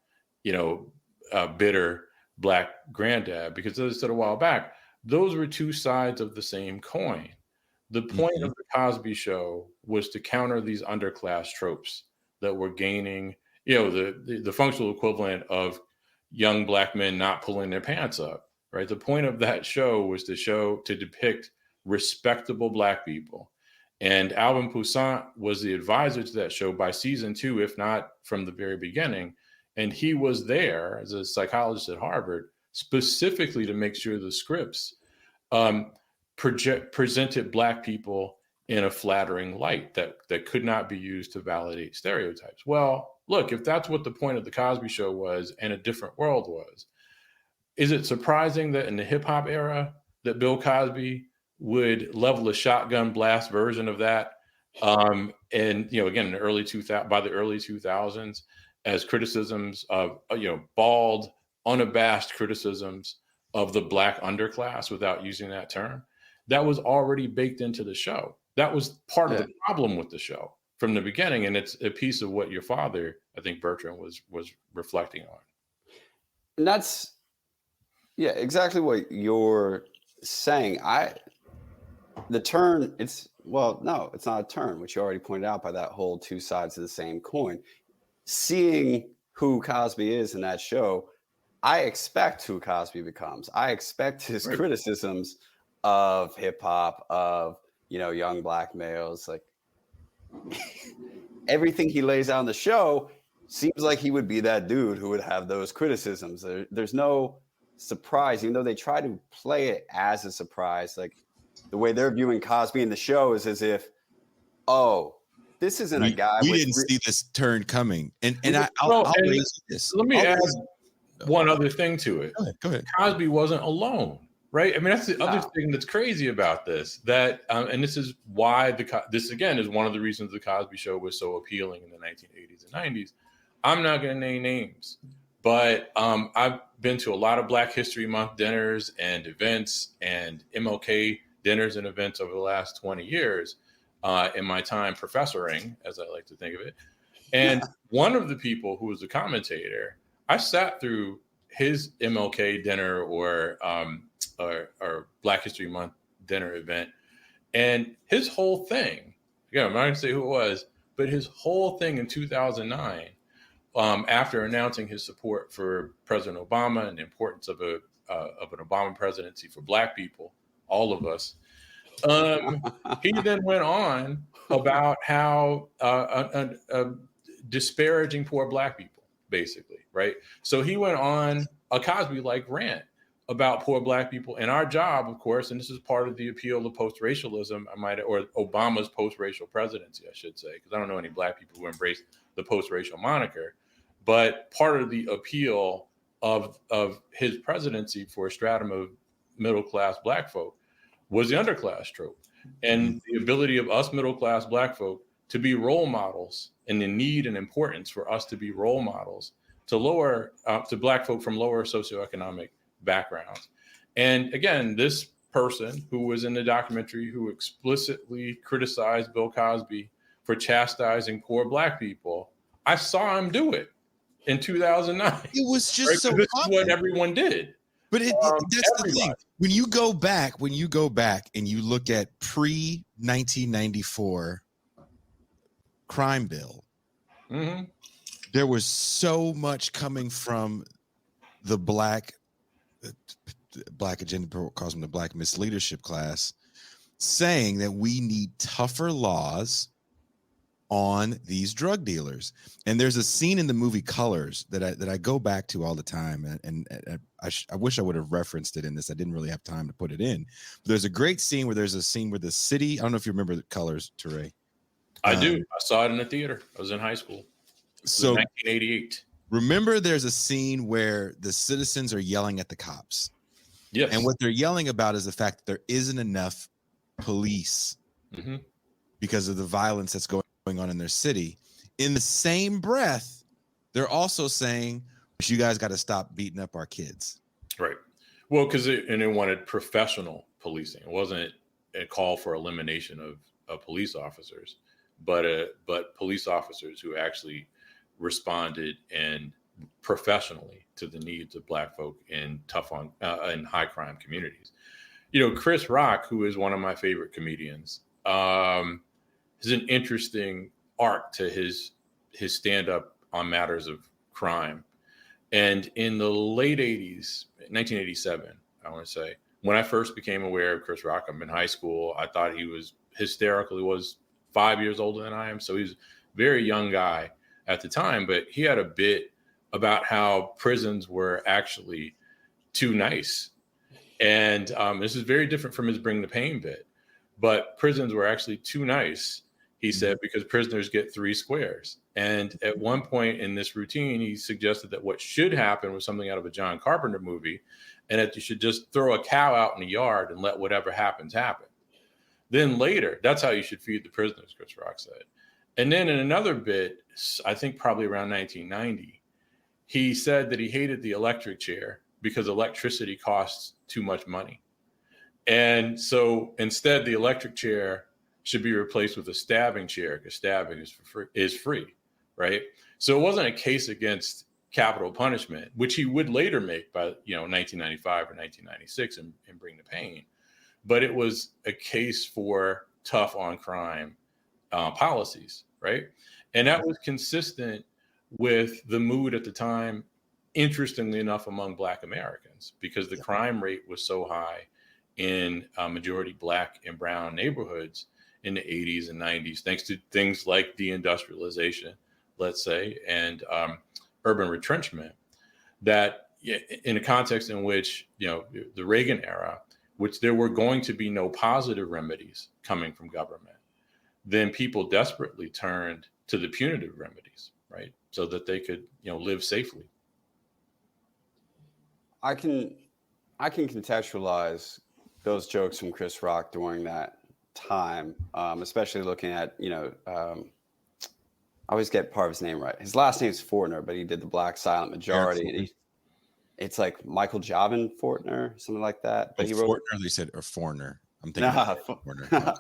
C: bitter black granddad. Because as I said a while back, those were two sides of the same coin. The point of the Cosby Show was to counter these underclass tropes that were gaining, the functional equivalent of young black men not pulling their pants up, right? The point of that show was to depict respectable black people. And Alvin Poussaint was the advisor to that show by season 2, if not from the very beginning. And he was there as a psychologist at Harvard, specifically to make sure the scripts presented black people in a flattering light that could not be used to validate stereotypes. Well, look, if that's what the point of the Cosby Show was and A Different World was, is it surprising that in the hip hop era that Bill Cosby would level a shotgun blast version of that? And, again, by the early 2000s, as criticisms of, bald, unabashed criticisms of the black underclass, without using that term, that was already baked into the show. That was part of the problem with the show from the beginning. And it's a piece of what your father, I think, Bertrand, was reflecting on.
B: And that's, exactly what you're saying. The turn, it's not a turn, which you already pointed out by that whole two sides of the same coin. Seeing who Cosby is in that show, I expect who Cosby becomes. I expect his criticisms of hip hop, of, young black males. Like, everything he lays out in the show seems like he would be that dude who would have those criticisms. There's no surprise, even though they try to play it as a surprise. Like, the way they're viewing Cosby in the show is as if, this isn't a guy.
D: We didn't see this turn coming. And let
C: me add one other thing to it.
D: Go ahead.
C: Cosby wasn't alone, right? I mean, that's the other thing that's crazy about this. That and this is why this again is one of the reasons the Cosby Show was so appealing in the 1980s and 90s. I'm not going to name names, but I've been to a lot of Black History Month dinners and events and MLK dinners and events over the last 20 years in my time professoring, as I like to think of it. And one of the people who was a commentator, I sat through his MLK dinner or Black History Month dinner event, and his whole thing, again, I'm not going to say who it But his whole thing in 2009, after announcing his support for President Obama and the importance of an Obama presidency for Black people, all of us, he then went on about how disparaging poor Black people, basically, right? So he went on a Cosby-like rant about poor Black people. And our job, of course, and this is part of the appeal of post-racialism, or Obama's post-racial presidency, I should say, because I don't know any Black people who embrace the post-racial moniker. But part of the appeal of his presidency for a stratum of middle-class Black folk was the underclass trope, and the ability of us middle-class Black folk to be role models, and the need and importance for us to be role models to Black folk from lower socioeconomic backgrounds. And again, this person who was in the documentary who explicitly criticized Bill Cosby for chastising poor Black people, I saw him do it in 2009.
D: It was just
C: right?
D: so
C: This
D: common.
C: is what everyone did.
D: But that's the
C: everybody.
D: thing. When you go back and you look at pre-1994 crime bill, there was so much coming from the Black agenda, calls them the Black misleadership class, saying that we need tougher laws on these drug dealers. And there's a scene in the movie Colors that I go back to all the time, and I wish I would have referenced it in this. I didn't really have time to put it in. But there's a great scene where the city, I don't know if you remember the Colors, Touré.
C: I do. I saw it in the theater. I was in high school.
D: So
C: 1988.
D: Remember, there's a scene where the citizens are yelling at the cops.
C: Yes.
D: And what they're yelling about is the fact that there isn't enough police because of the violence that's going on in their city. In the same breath, they're also saying, you guys got to stop beating up our kids.
C: Right. Well, because it wanted professional policing. It wasn't a call for elimination of police officers, but police officers who actually responded and professionally to the needs of Black folk in in high crime communities. Chris Rock, who is one of my favorite comedians, has an interesting arc to his stand-up on matters of crime. And in the late 80s, 1987, I want to say, when I first became aware of Chris Rock, I'm in high school. I thought he was hysterical. He was 5 years older than I am. So he's a very young guy at the time, but he had a bit about how prisons were actually too nice. And this is very different from his Bring the Pain bit, but prisons were actually too nice, he said, because prisoners get 3 squares. And at one point in this routine, he suggested that what should happen was something out of a John Carpenter movie, and that you should just throw a cow out in the yard and let whatever happens happen. Then later, that's how you should feed the prisoners, Chris Rock said. And then in another bit, I think probably around 1990, he said that he hated the electric chair because electricity costs too much money. And so instead, the electric chair should be replaced with a stabbing chair, because stabbing is free, right? So it wasn't a case against capital punishment, which he would later make by 1995 or 1996 and Bring the Pain. But it was a case for tough on crime policies, right? And that was consistent with the mood at the time, interestingly enough, among Black Americans, because the crime rate was so high in majority Black and brown neighborhoods in the 80s and 90s, thanks to things like deindustrialization, let's say, and urban retrenchment, that in a context in which, the Reagan era, which there were going to be no positive remedies coming from government, then people desperately turned to the punitive remedies, right? So that they could, live safely.
B: I can contextualize those jokes from Chris Rock during that time, especially looking at, I always get part of his name right. His last name is Fortner, but he did the Black silent majority. It's like Michael Jobin Fortner, something like that. But he wrote
D: Fortner, they said, or Forner. I'm thinking Fortner.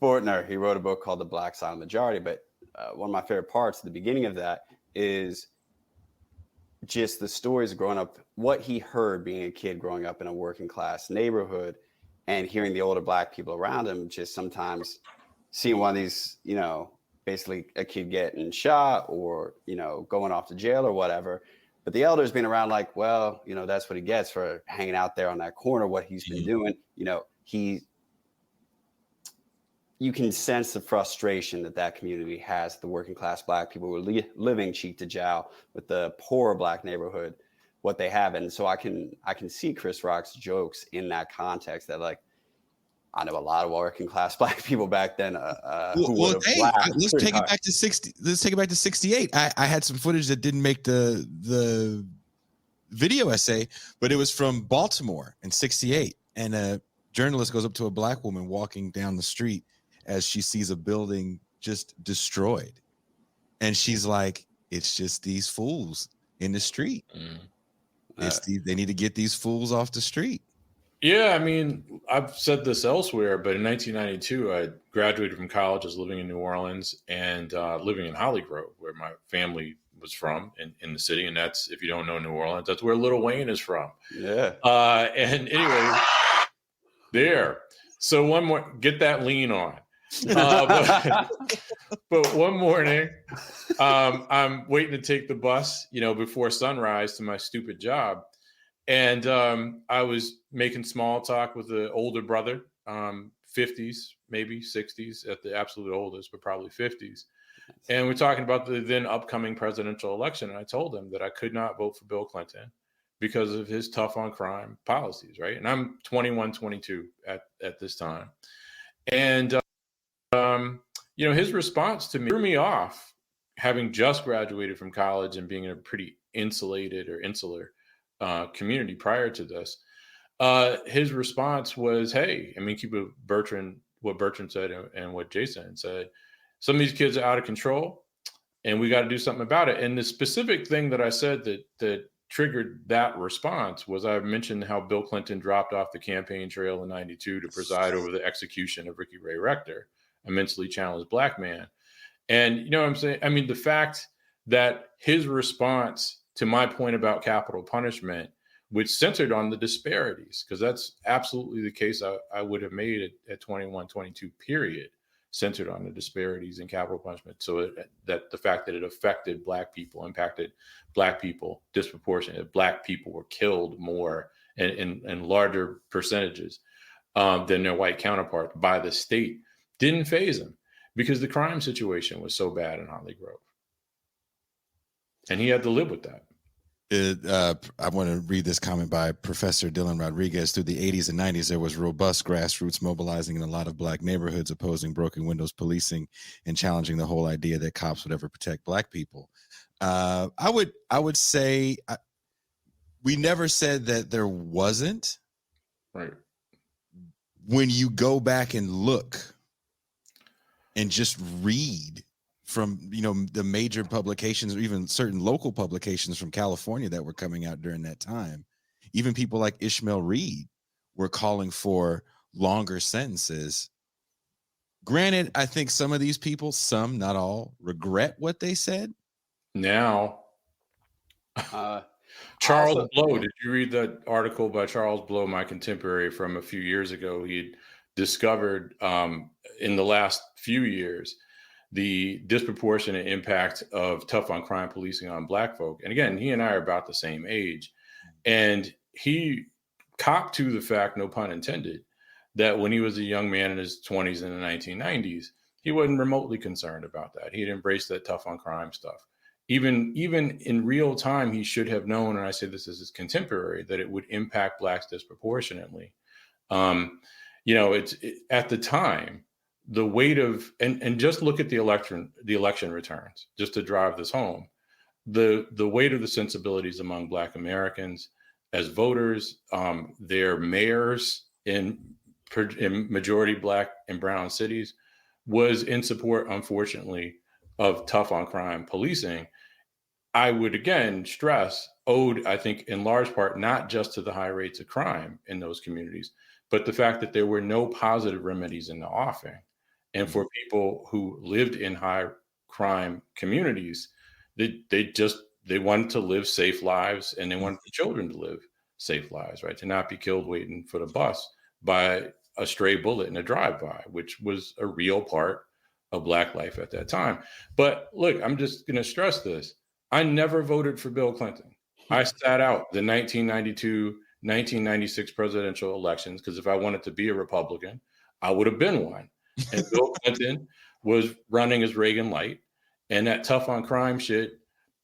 B: Fortner. He wrote a book called The Black Silent Majority. But one of my favorite parts at the beginning of that is just the stories of growing up, what he heard being a kid growing up in a working class neighborhood, and hearing the older Black people around him, just sometimes seeing one of these, basically a kid getting shot or, you know, going off to jail or whatever. But the elders being around like, well, you know, that's what he gets for hanging out there on that corner, what he's been doing. You know, you can sense the frustration that community has, the working class Black people who are living cheek to jowl with the poor Black neighborhood, what they have. And so I can see Chris Rock's jokes in that context that, like, I know a lot of working class Black people back then
D: let's take it back to 60. Let's take it back to 68. I had some footage that didn't make the video essay, but it was from Baltimore in 68. And a journalist goes up to a Black woman walking down the street as she sees a building just destroyed. And she's like, it's just these fools in the street. They need to get these fools off the street.
C: Yeah, I mean, I've said this elsewhere, but in 1992, I graduated from college. I was living in New Orleans and living in Holly Grove, where my family was from in the city. And that's, if you don't know New Orleans, that's where Lil Wayne is from.
B: Yeah.
C: And anyway, there. So one more, get that lean on. But one morning, I'm waiting to take the bus, you know, before sunrise to my stupid job. And I was making small talk with the older brother, 50s, maybe 60s at the absolute oldest, but probably 50s. And we're talking about the then upcoming presidential election. And I told him that I could not vote for Bill Clinton because of his tough on crime policies, right? And I'm 21, 22 at this time. And you know, his response to me threw me off, having just graduated from college and being in a pretty insulated or insular community prior to this. His response was, hey, I mean, keep what Bertrand said and what Jason said. Some of these kids are out of control and we got to do something about it. And the specific thing that I said that triggered that response was I mentioned how Bill Clinton dropped off the campaign trail in 92 to preside over the execution of Ricky Ray Rector, a mentally challenged Black man. And you know what I'm saying? I mean, the fact that his response to my point about capital punishment, which centered on the disparities, because that's absolutely the case I would have made at 21, 22, period, centered on the disparities in capital punishment. So that the fact that it affected Black people, impacted Black people disproportionately, Black people were killed more in larger percentages than their white counterparts by the state, didn't faze him because the crime situation was so bad in Holly Grove. And he had to live with that.
D: I want to read this comment by Professor Dylan Rodriguez. Through the 80s and 90s, there was robust grassroots mobilizing in a lot of Black neighborhoods, opposing broken windows policing and challenging the whole idea that cops would ever protect Black people. I would say we never said that there wasn't.
C: Right.
D: When you go back and look and just read from, you know, the major publications or even certain local publications from California that were coming out during that time, even people like Ishmael Reed were calling for longer sentences. Granted, I think some of these people, some, not all, regret what they said.
C: Now, Charles Blow, did you read that article by Charles Blow, my contemporary from a few years ago? He discovered in the last few years the disproportionate impact of tough on crime policing on Black folk. And again, he and I are about the same age. And he copped to the fact, no pun intended, that when he was a young man in his 20s in the 1990s, he wasn't remotely concerned about that. He had embraced that tough on crime stuff. Even in real time, he should have known, and I say this as his contemporary, that it would impact Blacks disproportionately. You know, at the time, the weight of, and just look at the election returns, just to drive this home, the weight of the sensibilities among Black Americans as voters, their mayors in majority Black and brown cities was in support, unfortunately, of tough on crime policing. I would again stress owed, I think, in large part, not just to the high rates of crime in those communities, but the fact that there were no positive remedies in the offing. And for people who lived in high crime communities, they wanted to live safe lives, and they wanted the children to live safe lives, right? To not be killed waiting for the bus by a stray bullet in a drive-by, which was a real part of Black life at that time. But look, I'm just going to stress this. I never voted for Bill Clinton. I sat out the 1992, 1996 presidential elections because if I wanted to be a Republican, I would have been one. And Bill Clinton was running as Reagan light. And that tough on crime shit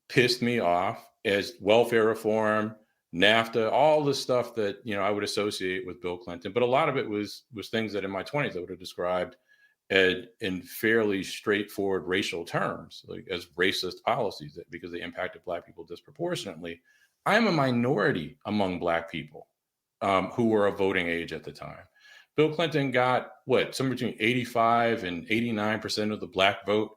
C: pissed me off, as welfare reform, NAFTA, all the stuff that, you know, I would associate with Bill Clinton. But a lot of it was things that in my 20s I would have described in fairly straightforward racial terms, like as racist policies, because they impacted Black people disproportionately. I am a minority among Black people who were of voting age at the time. Bill Clinton got somewhere between 85 and 89% of the Black vote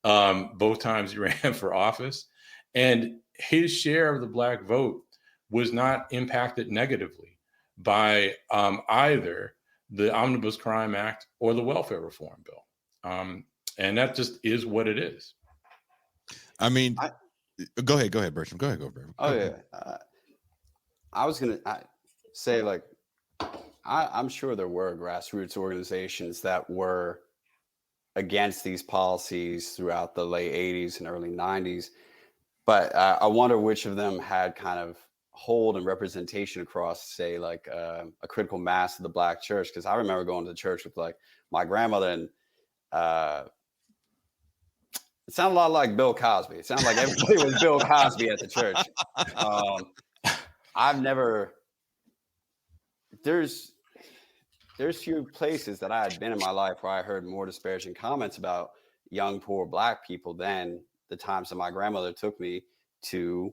C: both times he ran for office. And his share of the Black vote was not impacted negatively by either the Omnibus Crime Act or the Welfare Reform Bill. And that just is what it is.
D: I mean, go ahead, Bertrand. Go ahead, Bertrand.
B: Oh, yeah. I was going to say, like, I'm sure there were grassroots organizations that were against these policies throughout the late 80s and early 90s. But I wonder which of them had kind of hold and representation across, say, like a critical mass of the Black church. Because I remember going to church with like my grandmother, and it sounded a lot like Bill Cosby. It sounded like everybody was Bill Cosby at the church. There's few places that I had been in my life where I heard more disparaging comments about young, poor Black people than the times that my grandmother took me to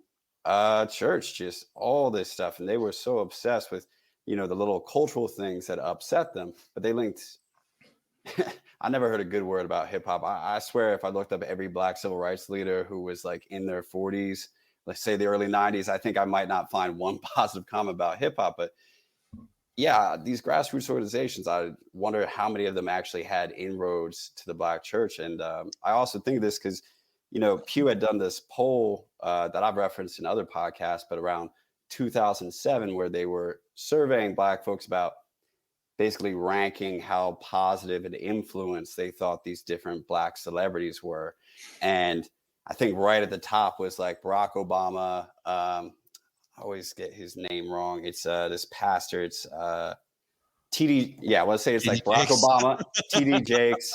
B: church, just all this stuff. And they were so obsessed with, you know, the little cultural things that upset them, but they linked. I never heard a good word about hip hop. I swear if I looked up every Black civil rights leader who was like in their 40s, let's say the early 90s, I think I might not find one positive comment about hip hop. But yeah, these grassroots organizations, I wonder how many of them actually had inroads to the Black church. And I also think of this because, you know, Pew had done this poll that I've referenced in other podcasts, but around 2007, where they were surveying Black folks about basically ranking how positive an influence they thought these different Black celebrities were. And I think right at the top was like Barack Obama. I always get his name wrong. It's this pastor. It's TD. Yeah, I want to say it's like Barack Obama, TD Jakes,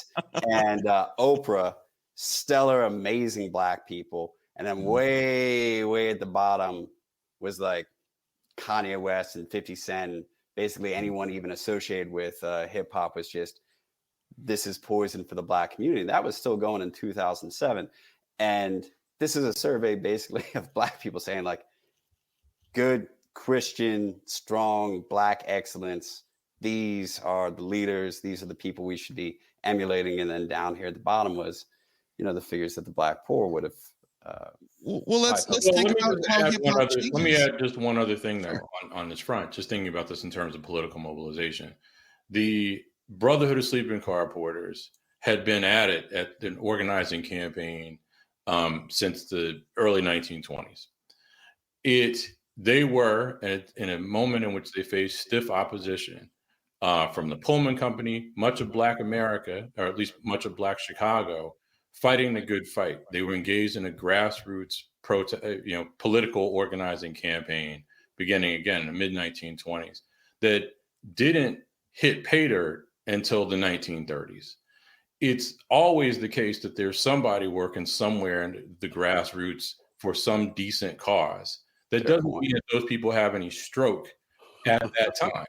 B: and Oprah. Stellar, amazing Black people. And then way at the bottom was like Kanye West and 50 Cent. And basically anyone even associated with hip hop was just, this is poison for the Black community. That was still going in 2007. And this is a survey basically of Black people saying like, good Christian, strong Black excellence. These are the leaders. These are the people we should be emulating. And then down here at the bottom was, you know, the figures that the Black poor would have.
D: Let's think about how hip hop changes.
C: Let me add just one other thing though on this front. Just thinking about this in terms of political mobilization, the Brotherhood of Sleeping Car Porters had been at it at an organizing campaign since the early 1920s. They were in a moment in which they faced stiff opposition from the Pullman Company, much of Black America, or at least much of Black Chicago, fighting the good fight. They were engaged in a grassroots political organizing campaign beginning again in the mid 1920s that didn't hit pay dirt until the 1930s. It's always the case that there's somebody working somewhere in the grassroots for some decent cause. That doesn't mean that those people have any stroke at that time.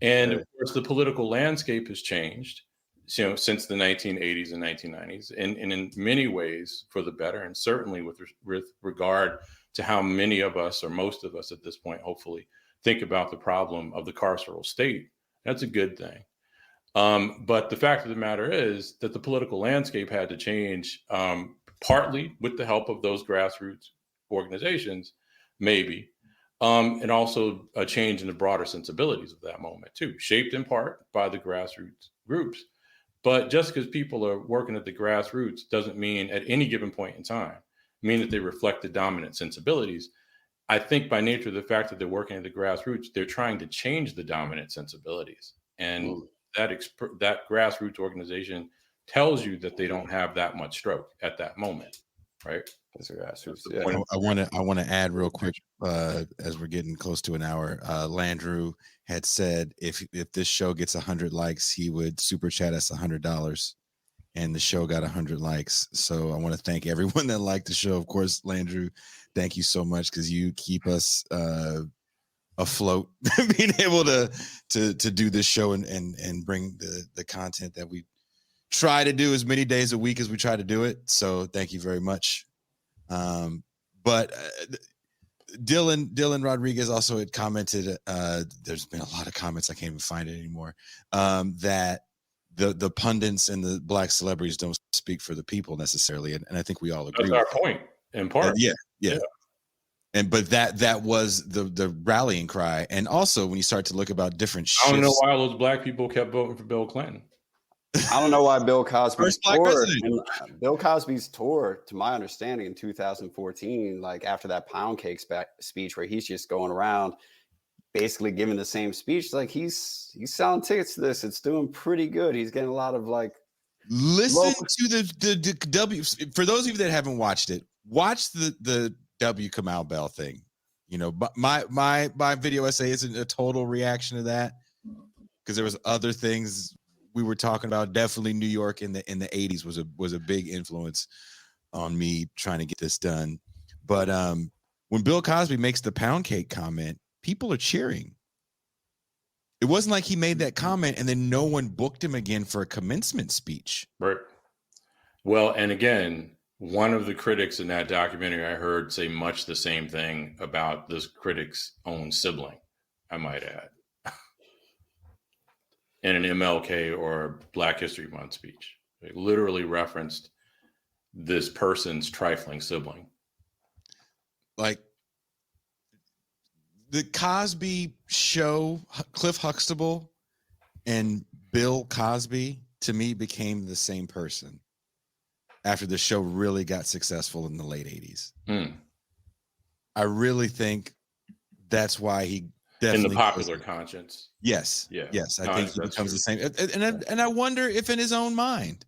C: And of course, the political landscape has changed, you know, since the 1980s and 1990s, and in many ways for the better, and certainly with regard to how many of us, or most of us at this point, hopefully, think about the problem of the carceral state. That's a good thing. But the fact of the matter is that the political landscape had to change, partly with the help of those grassroots organizations, maybe, and also a change in the broader sensibilities of that moment too, shaped in part by the grassroots groups. But just because people are working at the grassroots doesn't mean at any given point in time, mean that they reflect the dominant sensibilities. I think by nature of the fact that they're working at the grassroots, they're trying to change the dominant sensibilities. And that grassroots organization tells you that they don't have that much stroke at that moment, right?
B: That's a grassroots.
C: the
B: Yeah.
C: point.
D: I want to add real quick as we're getting close to an hour. Landrew had said if this show gets 100 likes, he would super chat us $100, and the show got 100 likes. So I want to thank everyone that liked the show. Of course, Landrew, thank you so much because you keep us afloat, being able to do this show and bring the content that we try to do as many days a week as we try to do it. So thank you very much. But Dylan Rodriguez also had commented, there's been a lot of comments, I can't even find it anymore, that the pundits and the black celebrities don't speak for the people necessarily, and I think we all agree.
C: That's our point in part.
D: Yeah. And but that was the rallying cry. And also when you start to look about different shifts,
C: I don't know why all those black people kept voting for Bill Clinton.
B: I don't know why Bill Cosby's
D: First black president.
B: Bill Cosby's tour, to my understanding, in 2014, like after that pound cake speech where he's just going around basically giving the same speech, like he's selling tickets to this. It's doing pretty good. He's getting a lot of like.
D: Listen to the W. For those of you that haven't watched it, watch the W. Kamau Bell thing. You know, but my video essay isn't a total reaction to that because there was other things we were talking about. Definitely New York in the 80s was a big influence on me trying to get this done. But when Bill Cosby makes the pound cake comment, people are cheering. It wasn't like he made that comment and then no one booked him again for a commencement speech.
C: Right. Well, and again, one of the critics in that documentary I heard say much the same thing about this critic's own sibling, I might add, in an MLK or Black History Month speech. They literally referenced this person's trifling sibling.
D: Like the Cosby show, Cliff Huxtable and Bill Cosby, to me, became the same person after the show really got successful in the late 80s. I really think that's why he definitely
C: in the popular conscience.
D: Yes.
C: Yeah.
D: Yes. I think he becomes the same. And I wonder if in his own mind,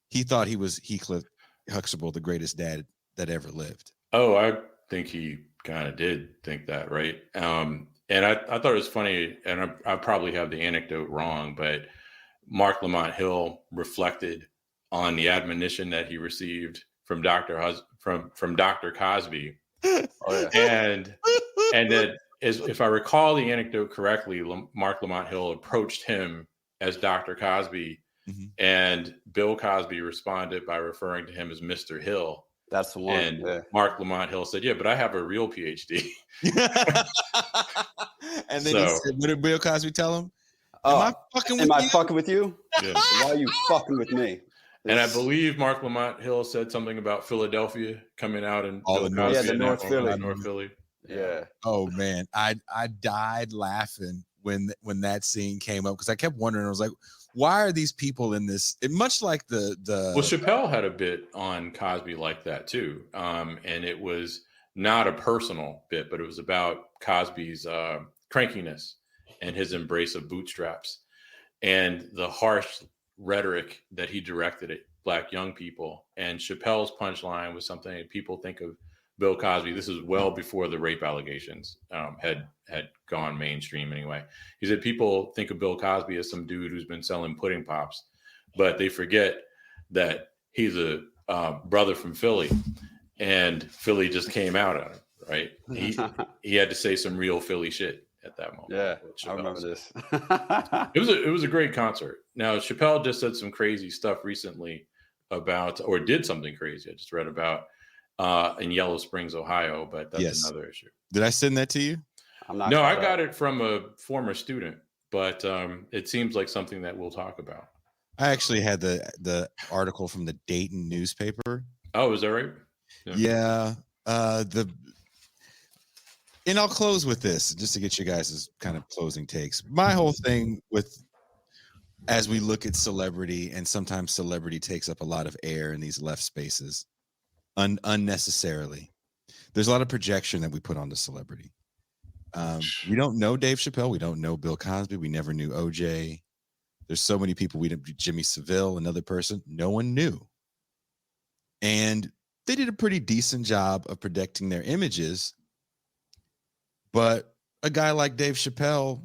D: he thought he was Cliff Huxtable, the greatest dad that ever lived.
C: Oh, I think he kind of did think that, right? And I thought it was funny, and I probably have the anecdote wrong, but Mark Lamont Hill reflected on the admonition that he received from Dr. Cosby.
B: Oh, yeah.
C: And that is, if I recall the anecdote correctly, Mark Lamont Hill approached him as Dr. Cosby, and Bill Cosby responded by referring to him as Mr. Hill.
B: That's the one.
C: And Mark Lamont Hill said, "Yeah, but I have a real PhD."
D: And then he said, "What did Bill Cosby tell him?
B: Am
D: I
B: fucking with you?
C: Yeah.
B: Why are you fucking with me?"
C: And I believe Mark Lamont Hill said something about Philadelphia coming out and
B: the North Philly.
C: North Philly.
B: Yeah.
D: Oh man, I died laughing when that scene came up because I kept wondering. I was like, why are these people in this? Much like the
C: Well, Chappelle had a bit on Cosby like that too, and it was not a personal bit, but it was about Cosby's crankiness and his embrace of bootstraps and the harsh rhetoric that he directed at Black young people. And Chappelle's punchline was something that people think of Bill Cosby. This is well before the rape allegations had gone mainstream anyway. He said people think of Bill Cosby as some dude who's been selling pudding pops, but they forget that he's a brother from Philly, and Philly just came out on him, right? He had to say some real Philly shit at that moment.
B: Yeah, I remember this.
C: It was a great concert. Now, Chappelle just said some crazy stuff recently about, or did something crazy. I just read about in Yellow Springs, Ohio, but that's another issue.
D: Did I send that to you?
B: I'm not.
C: No, I got it from a former student, but it seems like something that we'll talk about.
D: I actually had the article from the Dayton newspaper.
C: Oh, is that right?
D: Yeah. And I'll close with this just to get you guys' kind of closing takes. My whole thing with, as we look at celebrity, and sometimes celebrity takes up a lot of air in these left spaces unnecessarily. There's a lot of projection that we put onto celebrity. We don't know Dave Chappelle. We don't know Bill Cosby. We never knew OJ. There's so many people. Jimmy Savile, another person, no one knew. And they did a pretty decent job of protecting their images. But a guy like Dave Chappelle,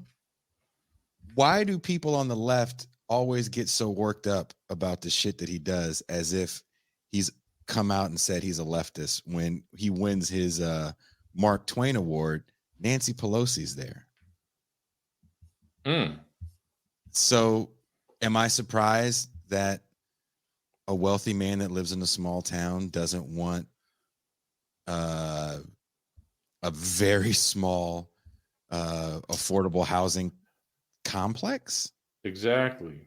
D: why do people on the left always get so worked up about the shit that he does as if he's come out and said he's a leftist? When he wins his Mark Twain Award, Nancy Pelosi's there. So am I surprised that a wealthy man that lives in a small town doesn't want a very small affordable housing complex?
C: Exactly.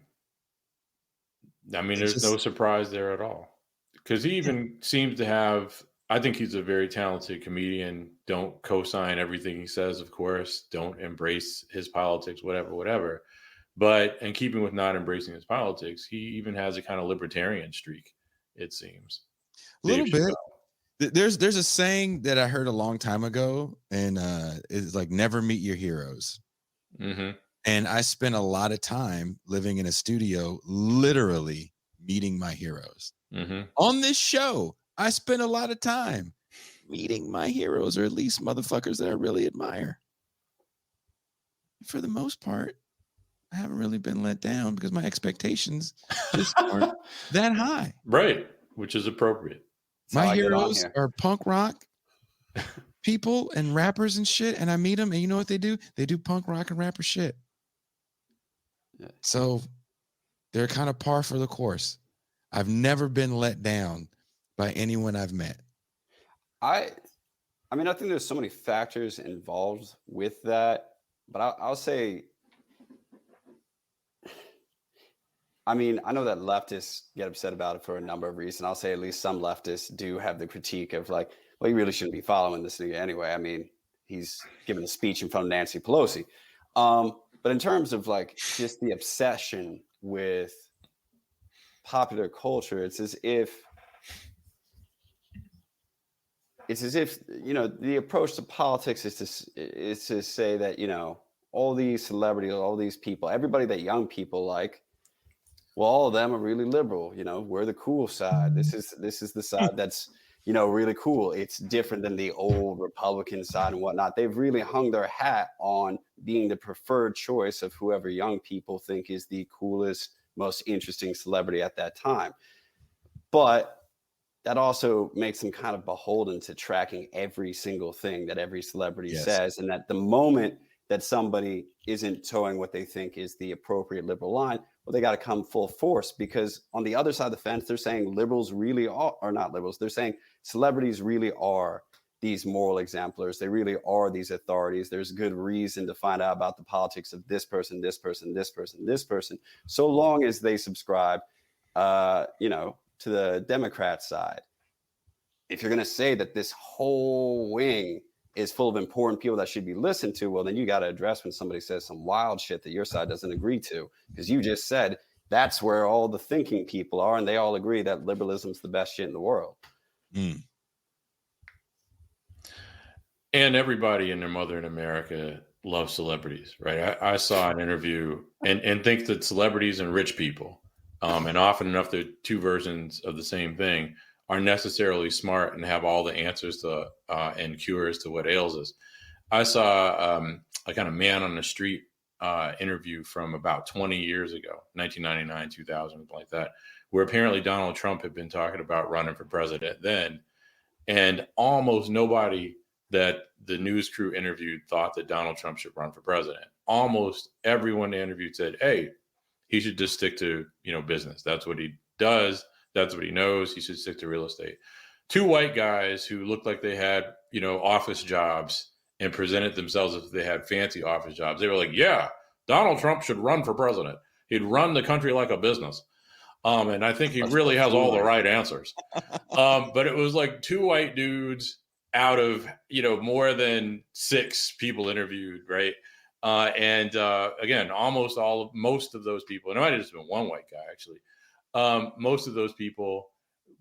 C: I mean, there's no surprise there at all, because he even seems to have, I think he's a very talented comedian. Don't co-sign everything he says, of course. Don't embrace his politics, whatever. But in keeping with not embracing his politics, he even has a kind of libertarian streak, it seems.
D: A little bit. There's a saying that I heard a long time ago, and it's like, never meet your heroes.
C: Mm-hmm.
D: And I spent a lot of time living in a studio, literally meeting my heroes.
C: Mm-hmm.
D: On this show, I spent a lot of time meeting my heroes, or at least motherfuckers that I really admire. For the most part, I haven't really been let down because my expectations just aren't that high.
C: Right, which is appropriate.
D: My heroes are punk rock people and rappers and shit, and I meet them, and you know what they do? They do punk rock and rapper shit. Yeah. So they're kind of par for the course. I've never been let down by anyone I've met.
B: I mean, I think there's so many factors involved with that, but I'll say, I mean, I know that leftists get upset about it for a number of reasons. I'll say at least some leftists do have the critique of like, well, you really shouldn't be following this nigga anyway. I mean, he's giving a speech in front of Nancy Pelosi. But in terms of like just the obsession with popular culture, it's as if, you know, the approach to politics is to say that, you know, all these celebrities, all these people, everybody that young people like, well, all of them are really liberal. You know, we're the cool side. This is the side that's, you know, really cool. It's different than the old Republican side and whatnot. They've really hung their hat on being the preferred choice of whoever young people think is the coolest, most interesting celebrity at that time. But that also makes them kind of beholden to tracking every single thing that every celebrity says. And that the moment that somebody isn't towing what they think is the appropriate liberal line, well, they got to come full force, because on the other side of the fence, they're saying liberals really are not liberals. They're saying celebrities really are these moral exemplars. They really are these authorities. There's good reason to find out about the politics of this person, this person, this person, this person, so long as they subscribe, you know, to the Democrat side. If you're going to say that this whole wing is full of important people that should be listened to, well, then you got to address when somebody says some wild shit that your side doesn't agree to, because you just said that's where all the thinking people are, and they all agree that liberalism's the best shit in the world.
D: Mm.
C: And everybody and their mother in America loves celebrities, right? I saw an interview and think that celebrities and rich people, and often enough, they're two versions of the same thing, are necessarily smart and have all the answers to and cures to what ails us. I saw a kind of man on the street interview from about 20 years ago, 1999, 2000, like that, where apparently Donald Trump had been talking about running for president then. And almost nobody that the news crew interviewed thought that Donald Trump should run for president. Almost everyone they interviewed said, hey, he should just stick to, you know, business. That's what he does. That's what he knows. He should stick to real estate. Two white guys who looked like they had, you know, office jobs and presented themselves as if they had fancy office jobs. They were like, yeah, Donald Trump should run for president. He'd run the country like a business. And I think he really has all the right answers. But it was like two white dudes out of, you know, more than 6 people interviewed, right? Again, most of those people, and it might have just been one white guy actually, most of those people,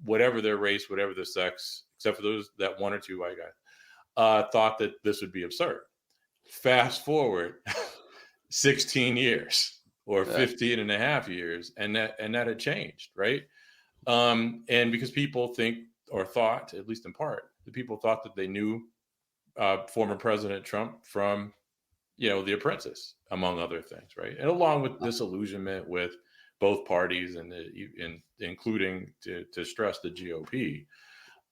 C: whatever their race, whatever their sex, except for that 1 or 2 white guys, thought that this would be absurd. Fast forward 16 years. or 15 and a half years, and that had changed, right? And because people think, or thought, at least in part, the people thought that they knew former President Trump from, The Apprentice, among other things, right? And along with disillusionment with both parties, and including to stress the GOP.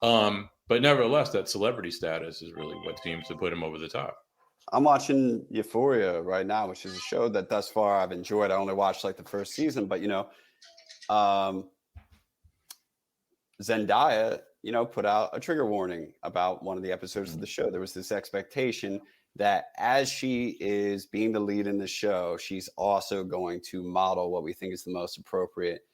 C: But nevertheless, that celebrity status is really what seems to put him over the top.
B: I'm watching Euphoria right now, which is a show that thus far I've enjoyed. I only watched like the first season, but Zendaya, put out a trigger warning about one of the episodes of the show. There was this expectation that as she is being the lead in the show, she's also going to model what we think is the most appropriate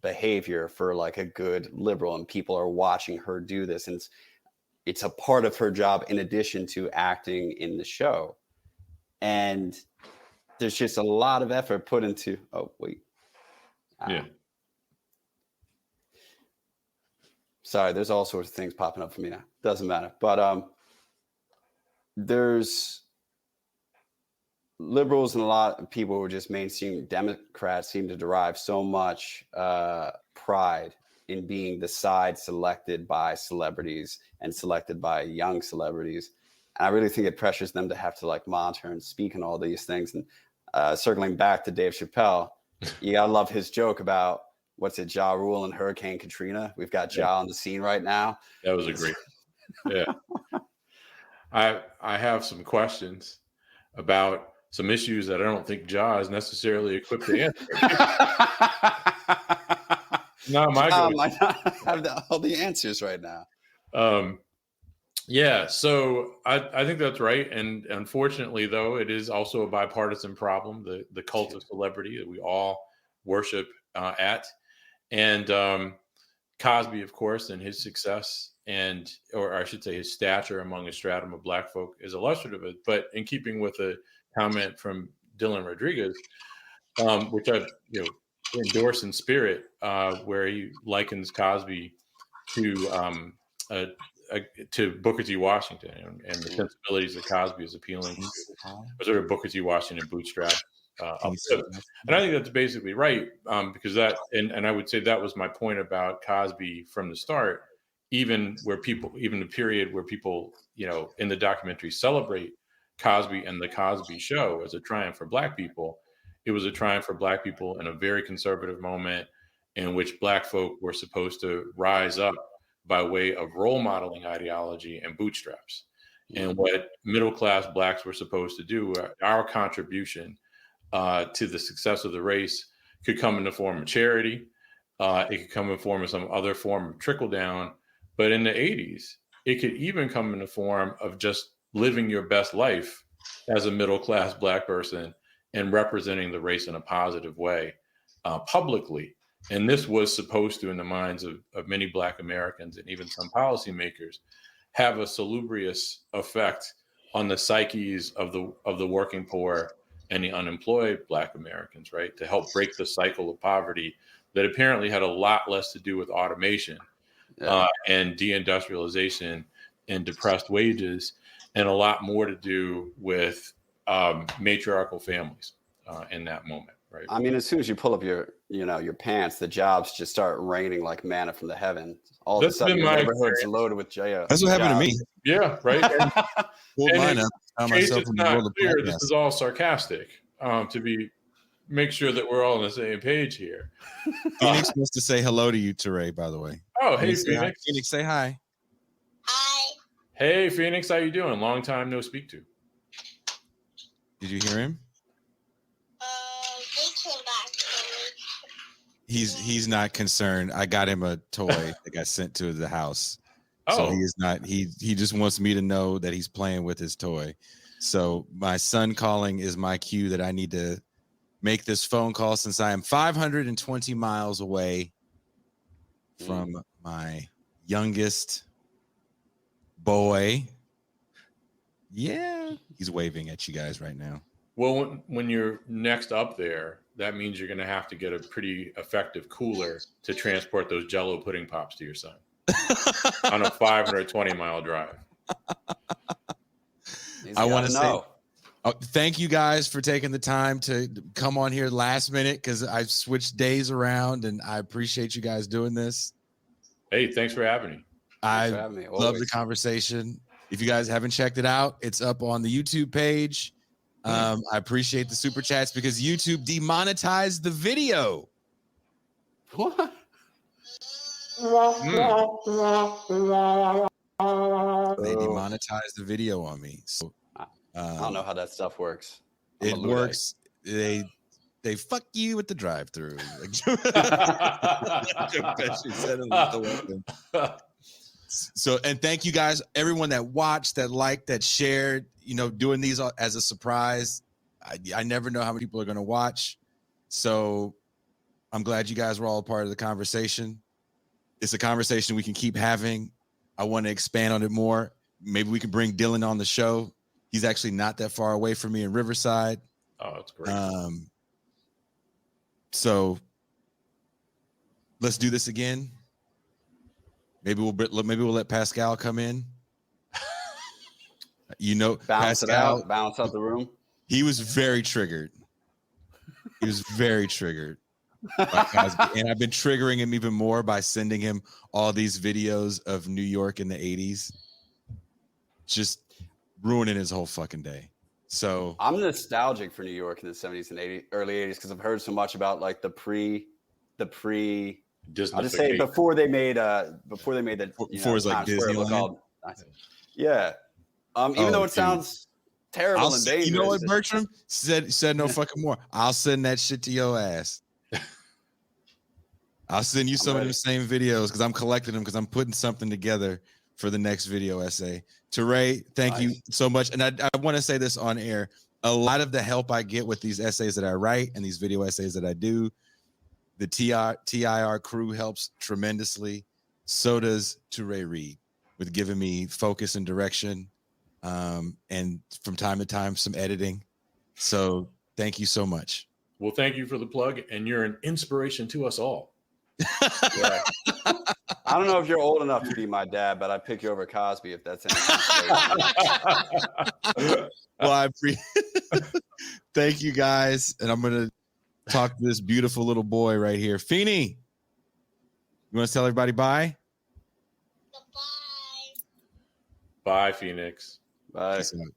B: behavior for like a good liberal, and people are watching her do this, and it's a part of her job in addition to acting in the show. And there's just a lot of effort put into sorry, there's all sorts of things popping up for me now. Doesn't matter. But there's liberals and a lot of people who are just mainstream Democrats seem to derive so much pride in being the side selected by celebrities and selected by young celebrities. And I really think it pressures them to have to like monitor and speak on all these things. And circling back to Dave Chappelle, you gotta love his joke about what's it, Ja Rule and Hurricane Katrina. We've got Ja on the scene right now.
C: That was a great. Yeah. I have some questions about some issues that I don't think Ja is necessarily equipped to answer. No,
B: might not have all the answers right now.
C: Yeah, so I think that's right. And unfortunately, though, it is also a bipartisan problem, the cult of celebrity that we all worship at. And Cosby, of course, and his success, or I should say his stature among a stratum of Black folk is illustrative of it. But in keeping with a comment from Dylan Rodriguez, which I endorse in spirit, where he likens Cosby to Booker T. Washington and the sensibilities that Cosby is appealing to, sort of Booker T. Washington bootstrap. And I think that's basically right, because that, and I would say that was my point about Cosby from the start, even the period where people, in the documentary celebrate Cosby and the Cosby Show as a triumph for Black people. It was a triumph for Black people in a very conservative moment in which Black folk were supposed to rise up by way of role modeling ideology and bootstraps. And what middle-class Blacks were supposed to do, our contribution to the success of the race could come in the form of charity. It could come in the form of some other form of trickle down. But in the 80s, it could even come in the form of just living your best life as a middle-class Black person and representing the race in a positive way publicly. And this was supposed to, in the minds of many Black Americans and even some policymakers, have a salubrious effect on the psyches of the working poor and the unemployed Black Americans, right? To help break the cycle of poverty that apparently had a lot less to do with automation and deindustrialization and depressed wages, and a lot more to do with matriarchal families in that moment, right?
B: I mean, as soon as you pull up your pants, the jobs just start raining like manna from the heaven. All of a sudden, your neighborhood's loaded with jobs.
D: That's what happened to me.
C: Yeah, right.
D: And
C: case it's not clear, this is all sarcastic to make sure that we're all on the same page here.
D: Phoenix wants to say hello to you, Touré, by the way.
C: Oh, hey, Phoenix.
D: Phoenix, say hi.
E: Hi.
C: Hey, Phoenix, how you doing? Long time no speak to.
D: Did you hear him?
E: They came back to me.
D: He's not concerned. I got him a toy that got sent to the house.
C: Oh.
D: So he is not. He just wants me to know that he's playing with his toy. So my son calling is my cue that I need to make this phone call, since I am 520 miles away from my youngest boy. Yeah, he's waving at you guys right now.
C: Well, when you're next up there, that means you're going to have to get a pretty effective cooler to transport those Jell-O pudding pops to your son on a 520-mile drive.
B: I want to know.
D: Thank you guys for taking the time to come on here last minute because I've switched days around, and I appreciate you guys doing this.
C: Hey, thanks for having me.
B: Thanks for
D: I
B: having me,
D: love the
B: always.
D: conversation. If you guys haven't checked it out, it's up on the YouTube page. I appreciate the super chats because YouTube demonetized the video.
B: What?
D: They demonetized the video on me. So
B: I don't know how that stuff works. I'm
D: it
B: a Luddite.
D: works. They fuck you at the drive-through. So, and thank you guys, everyone that watched, that liked, that shared, doing these as a surprise. I never know how many people are going to watch. So I'm glad you guys were all a part of the conversation. It's a conversation we can keep having. I want to expand on it more. Maybe we can bring Dylan on the show. He's actually not that far away from me in Riverside.
C: Oh, that's great.
D: So let's do this again. Maybe we'll let Pascal come in.
B: Balance
D: Pascal,
B: it out, balance out the room.
D: He was very triggered. He was very triggered by Cosby. And I've been triggering him even more by sending him all these videos of New York in the 80s. Just ruining his whole fucking day. So
B: I'm nostalgic for New York in the 70s and early 80s because I've heard so much about like the pre. I'll just say before they made the
D: before it's like Disneyland.
B: Yeah. Even though it sounds terrible and dangerous.
D: You know what, Bertrand said no fucking more. I'll send that shit to your ass. I'll send you some of the same videos because I'm collecting them because I'm putting something together for the next video essay. Touré, thank you so much. And I want to say this on air. A lot of the help I get with these essays that I write and these video essays that I do, the TIR crew helps tremendously. So does Touré Reed with giving me focus and direction. And from time to time, some editing. So thank you so much.
C: Well, thank you for the plug. And you're an inspiration to us all.
B: Yeah. I don't know if you're old enough to be my dad, but I'd pick you over Cosby if that's anything.
D: Well, I appreciate thank you guys. And I'm going to talk to this beautiful little boy right here. Feeny, you want to tell everybody bye?
E: Goodbye.
C: Bye, Phoenix.
B: Bye.
D: Peace out.